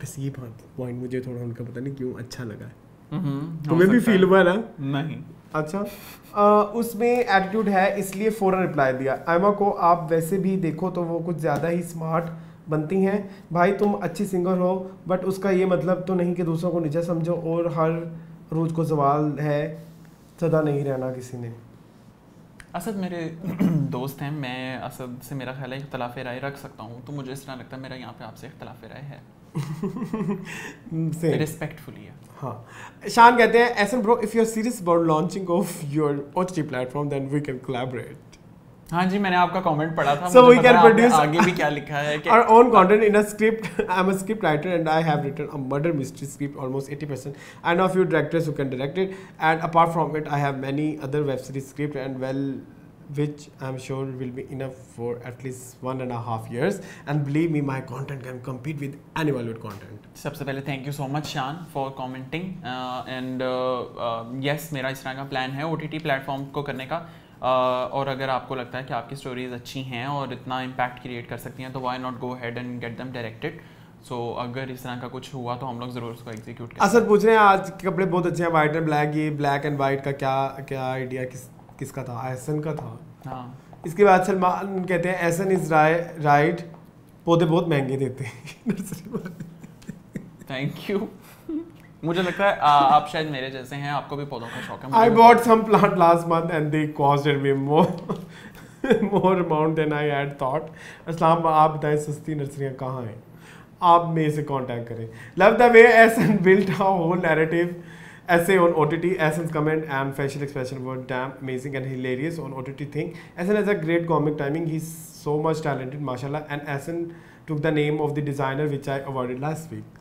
बस ये पॉइंट मुझे थोड़ा उनका पता नहीं क्यों अच्छा लगा। तुम्हें भी फील हुआ ना? नहीं। अच्छा, उसमें एटीट्यूड है इसलिए फ़ौरन रिप्लाई दिया। आयमा को आप वैसे भी देखो तो वो कुछ ज़्यादा ही स्मार्ट बनती हैं। भाई तुम अच्छी सिंगर हो, बट उसका ये मतलब तो नहीं कि दूसरों को नीचा समझो और हर रोज़ को सवाल है, सदा नहीं रहना किसी ने। असद मेरे दोस्त हैं, मैं असद से मेरा ख्याल है इख्तलाफ राय रख सकता हूँ, तो मुझे इस तरह लगता है मेरा यहाँ पे आपसे इख्तलाफ राय है। रिस्पेक्टफुली है। हाँ, शान कहते हैं Ehsan bro if you are serious about launching of your OTT platform then we can collaborate. हाँ जी, मैंने आपका कमेंट पढ़ा था। So we can produce आगे भी क्या लिखा है कि our own content in a script. I'm a script writer and I have written a murder mystery script almost 80%. I know a few directors who can direct it, and apart from it I have many other web series script and which I'm sure will be enough for at least 1.5 years, and believe me my content can compete with any Bollywood content. सबसे पहले थैंक यू सो मच शान फॉर कमेंटिंग एंड यस, मेरा इस तरह का प्लान है OTT प्लेटफॉर्म को करने का, और अगर आपको लगता है कि आपकी स्टोरीज अच्छी हैं और इतना इम्पैक्ट क्रिएट कर सकती हैं तो why not go head and get them directed. So अगर इस तरह का कुछ हुआ तो हम लोग ज़रूर उसको एग्जीक्यूट करेंगे। असद पूछ रहे हैं आज के कपड़े बहुत अच्छे हैं, वाइट एंड ब्लैक, ये ब्लैक एंड वाइट का क्या आइडिया, किसका था, एहसन का था। हाँ इसके बाद सलमान कहते हैं एहसन इज राइट, पौधे बहुत महंगे देते हैं नर्सरी वाले। Thank you. मुझे लगता है आप शायद मेरे जैसे हैं, आपको भी पौधों का शौक है। I bought some plant last month and they costed me more amount than I had thought. अस्सलाम, आप बताएं सस्ती नर्सरियाँ कहाँ हैं, आप मेरे से कांटेक्ट करें। Love the way Ehsan built a whole narrative essay on OTT. Ehsan's comment and facial expression were damn amazing and hilarious on OTT thing. Ehsan has a great comic timing. He's so much talented, mashallah. And Ehsan took the name of the designer which I awarded last week.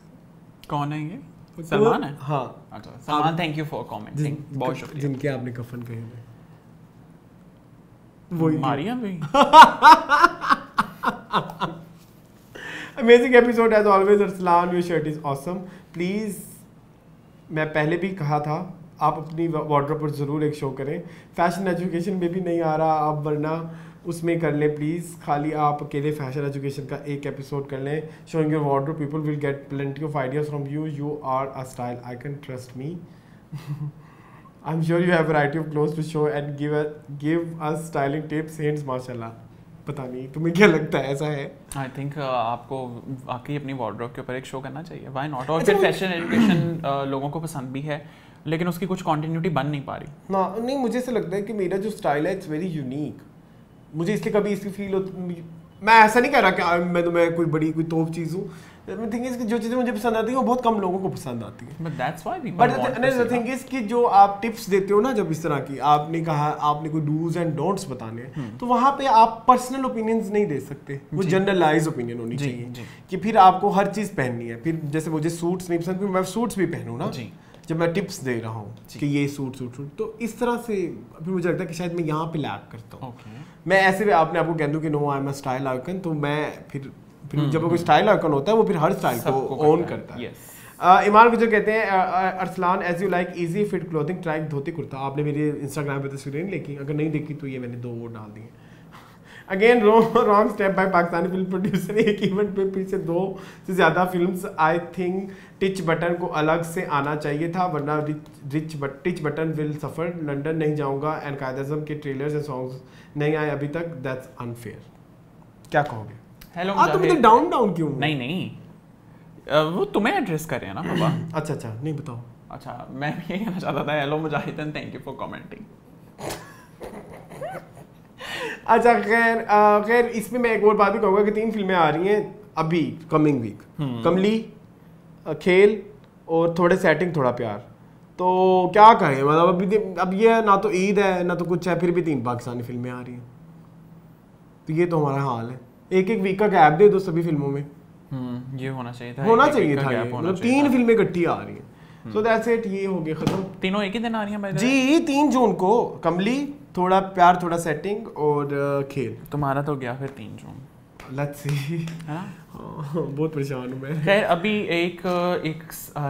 कौन है ये? सलमान है? हाँ अच्छा Salman, thank you for commenting, बहुत शुक्रिया। जिनके आपने कफन कहे हैं वही मारिया भी। Amazing episode as always Arsalan, your shirt is awesome. Please, मैं पहले भी कहा था आप अपनी वार्डरोब पर ज़रूर एक शो करें। फैशन एजुकेशन में भी नहीं आ रहा आप, वरना उसमें कर लें प्लीज़। खाली आप अकेले फैशन एजुकेशन का एक एपिसोड कर लें, showing your wardrobe, people will get plenty of ideas from you. You are a style icon, trust me. I am sure you have variety of clothes to show and give us styling tips, hints, माशाल्लाह। पता नहीं तुम्हें क्या लगता है, ऐसा है? आई थिंक आपको वाकई अपनी वार्डरोब के ऊपर एक शो करना चाहिए, व्हाई नॉट। और फिर फैशन एजुकेशन लोगों को पसंद भी है, लेकिन उसकी कुछ कंटिन्यूटी बन नहीं पा रही ना। नहीं, मुझे ऐसा लगता है कि मेरा जो स्टाइल है इट्स वेरी यूनिक। मुझे इसलिए कभी इसकी फील होती, मैं ऐसा नहीं कह रहा कि मैं कोई बड़ी कोई तोप चीज़ हूँ। मैं थिंक इज कि जो चीज़ें मुझे पसंद आती है वो बहुत कम लोगों को पसंद आती है। But that's why people want to the thing is कि जो आप टिप्स देते हो ना, जब इस तरह की आपने कहा आपने कोई डूज एंड डोंट्स बताने हैं, तो वहाँ पे आप पर्सनल ओपिनियंस नहीं दे सकते, वो जनरलाइज ओपिनियन होनी चाहिए कि फिर आपको हर चीज़ पहननी है। फिर जैसे मुझे सूट्स नहीं पसंद, मैं सूट्स भी पहनूँ ना जब मैं टिप्स दे रहा हूँ कि ये सूट, तो इस तरह से फिर मुझे लगता है कि शायद मैं यहाँ पे लैग करता हूँ। मैं ऐसे भी आपने आपको कह दूँ कि no I am a style icon, तो मैं फिर जब कोई स्टाइल आइकन होता है वो फिर हर स्टाइल को ओन करता है। ईमान गुजर कहते हैं Arsalan, as you like easy fit clothing, try dhoti kurta. आपने मेरे इंस्टाग्राम पे तस्वीरें नहीं देखी, अगर नहीं देखी तो ये मैंने 2 वोट डाल दिए। Again wrong step by Pakistani film producer, एक इवेंट पे फिर से 2 से ज़्यादा films. I think teach button को अलग से आना चाहिए था, वरना teach button will suffer. London नहीं जाऊँगा एंड कायद-ए-आज़म के ट्रेलर्स एंड सॉन्ग्स नहीं आए अभी तक, दैट्स अनफेयर। क्या कहोगे? हेलो तुम डाउन क्यों? नहीं वो तुम्हें एड्रेस कर रहे हैं ना बाबा। अच्छा नहीं बताओ। अच्छा, मैं भी ये कहना चाहता था, hello Mujahidan, thank you for commenting. अच्छा खैर इसमें मैं एक और बात भी कहूँगा कि 3 फिल्में आ रही हैं अभी कमिंग वीक, कमली, खेल और थोड़े सेटिंग थोड़ा प्यार। तो क्या कहें, मतलब अब ये ना तो ईद है ना तो कुछ है, फिर भी 3 पाकिस्तानी फिल्में आ रही हैं, तो ये तो हमारा हाल है। एक वीक का गैप दे दो सभी फिल्मों में। ये होना चाहिए था, मतलब 3 फिल्में इकट्ठी आ रही हैं। सो दैट्स इट, ये हो गया खत्म। तीनों एक ही दिन आ रही हैं जी, 3 जून को कमली, थोड़ा प्यार थोड़ा सेटिंग और खेल। तुम्हारा तो गया फिर 3 जून। Let's see. बहुत परेशान हूँ मैं। खैर अभी एक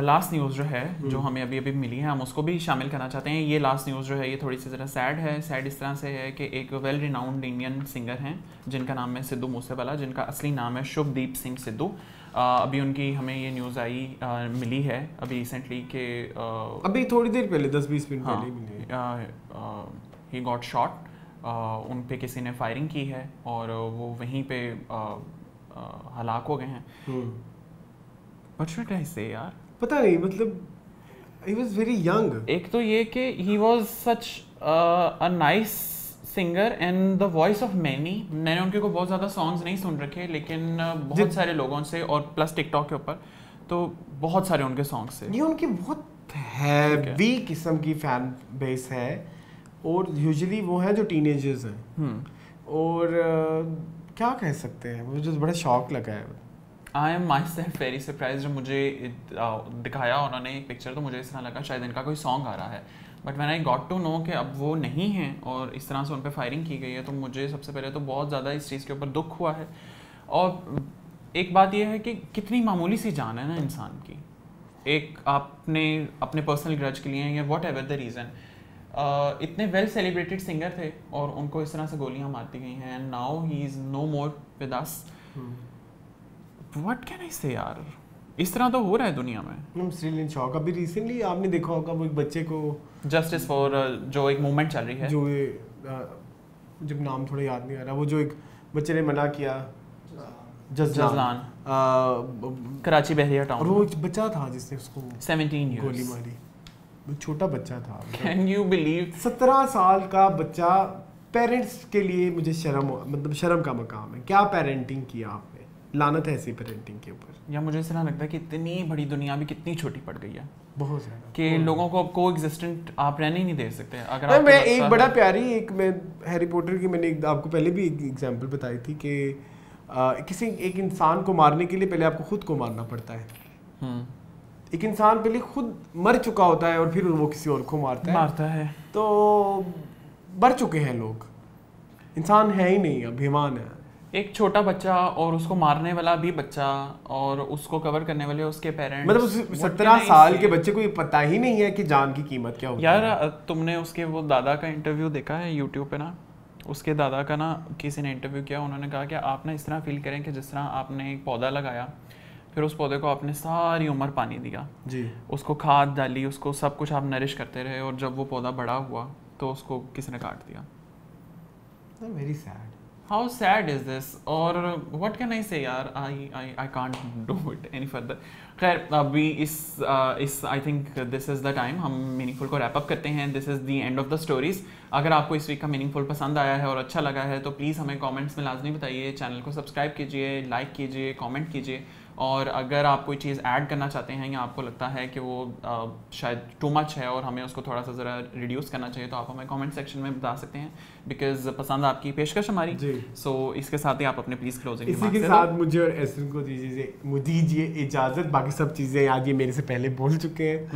लास्ट न्यूज़ जो है जो हमें अभी मिली है, हम उसको भी शामिल करना चाहते हैं। ये लास्ट न्यूज़ जो है ये थोड़ी सी ज़रा सैड है। सैड इस तरह से है कि एक वेल रिनाउंड इंडियन सिंगर हैं जिनका नाम है सिद्धू मूसेवाला, जिनका असली नाम है शुभदीप सिंह सिद्धू। अभी उनकी हमें ये न्यूज़ मिली है अभी रिसेंटली के अभी थोड़ी देर पहले 10-20 मिनट पहले मिली। ही गॉट शॉट, उन पे किसी ने फायरिंग की है और वो वहीं पे हलाक हो गए हैं। What should I say यार, पता नहीं, मतलब he was very young। एक तो ये कि he was such a nice singer and the voice of many। मैंने उनके को बहुत ज़्यादा सॉन्ग्स नहीं सुन रखे, लेकिन बहुत सारे लोगों से और प्लस टिकटॉक के ऊपर तो बहुत सारे उनके सॉन्ग्स से। ये उनकी बहुत हैवी किस्म की फैन बेस है और यूजुअली वो हैं जो टीनेजर्स हैं। और क्या कह सकते हैं, मुझे बड़ा शौक लगा है। I am my self very surprise. जब मुझे दिखाया उन्होंने एक पिक्चर तो मुझे इस तरह लगा शायद इनका कोई सॉन्ग आ रहा है, but when I got to know कि अब वो नहीं हैं और इस तरह से उन पर फायरिंग की गई है, तो मुझे सबसे पहले तो बहुत ज़्यादा इस चीज़ के ऊपर दुख हुआ है। और एक बात यह है कि कितनी मामूली सी जान है ना इंसान की, एक आपने अपने पर्सनल ग्रज के लिए या वॉट एवर द रीज़न, इतने वेल सेलिब्रेटेड सिंगर थे और उनको इस तरह से गोलियां मारती गई हैं and now he is no more with us. What can I say यार, इस तरह तो हो रहा है दुनिया में। Still in shock. अभी रिसेंटली आपने देखा होगा वो एक बच्चे को जस्टिस फॉर जो एक मूवमेंट चल रही है, जो जब नाम थोड़ा याद नहीं आ रहा, वो जो एक बच्चे ने मना किया, जज़लान, कराची बहरिया और टाउन, वो एक बच्चा था जिसने उसको 17 गोली years. मारी, वो छोटा बच्चा था, Can you believe? 17 साल का बच्चा। पेरेंट्स के लिए मुझे मतलब शर्म का मकाम है। क्या पेरेंटिंग किया आपने, लानत है ऐसी पेरेंटिंग के ऊपर। या मुझे ऐसा लगता है कि इतनी बड़ी दुनिया भी कितनी छोटी पड़ गई है बहुत ज़्यादा कि लोगों को अब को एग्जिस्टेंट आप रहने ही नहीं दे सकते। अगर मैं आपको लगता एक है- बड़ा प्यारी एक मैं हैरी पॉटर की मैंने आपको पहले भी एक एग्जांपल बताई थी कि किसी एक इंसान को मारने के लिए पहले आपको खुद को मारना पड़ता है। एक इंसान पहले खुद मर चुका होता है और फिर वो किसी और को मारता है। तो मर चुके हैं लोग, इंसान है ही नहीं, अभिमान है। एक छोटा बच्चा और उसको मारने वाला भी बच्चा और उसको कवर करने वाले उसके पेरेंट्स, मतलब 17 साल के बच्चे को ये पता ही नहीं है कि जान की कीमत क्या होती है। यार तुमने उसके वो दादा का इंटरव्यू देखा है यूट्यूब पे ना? उसके दादा का ना किसी ने इंटरव्यू किया, उन्होंने कहा कि आप ना इस तरह फील करें कि जिस तरह आपने एक पौधा लगाया, फिर उस पौधे को आपने सारी उम्र पानी दिया जी, उसको खाद डाली, उसको सब कुछ आप नरिश करते रहे, और जब वो पौधा बड़ा हुआ तो उसको किसी ने काट दिया। Very sad. How sad is this? और what can I say यार, I can't do it any further. खैर अभी इस I think this is the time हम मीनिंगफुल को रैप अप करते हैं। This is the end of the stories. अगर आपको इस वीक का मीनिंगफुल पसंद आया है और अच्छा लगा है तो प्लीज़ हमें कमेंट्स में लाजमी बताइए, चैनल को सब्सक्राइब कीजिए, लाइक कीजिए, कमेंट कीजिए, और अगर आप कोई चीज़ ऐड करना चाहते हैं या आपको लगता है कि वो शायद टू मच है और हमें उसको थोड़ा सा ज़रा रिड्यूस करना चाहिए, तो आप हमें कमेंट सेक्शन में बता सकते हैं, बिकॉज पसंद आपकी पेशकश हमारी। सो इसके साथ ही आप अपने प्लीज़ क्लोजिंग इसी के साथ मुझे और एसरन को दीजिए इजाज़त। बाकी सब चीज़ें आज ये मेरे से पहले बोल चुके हैं।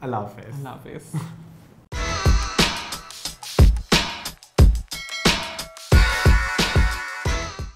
अल्लाह हाफ़िज़। अल्लाह हाफ़िज़।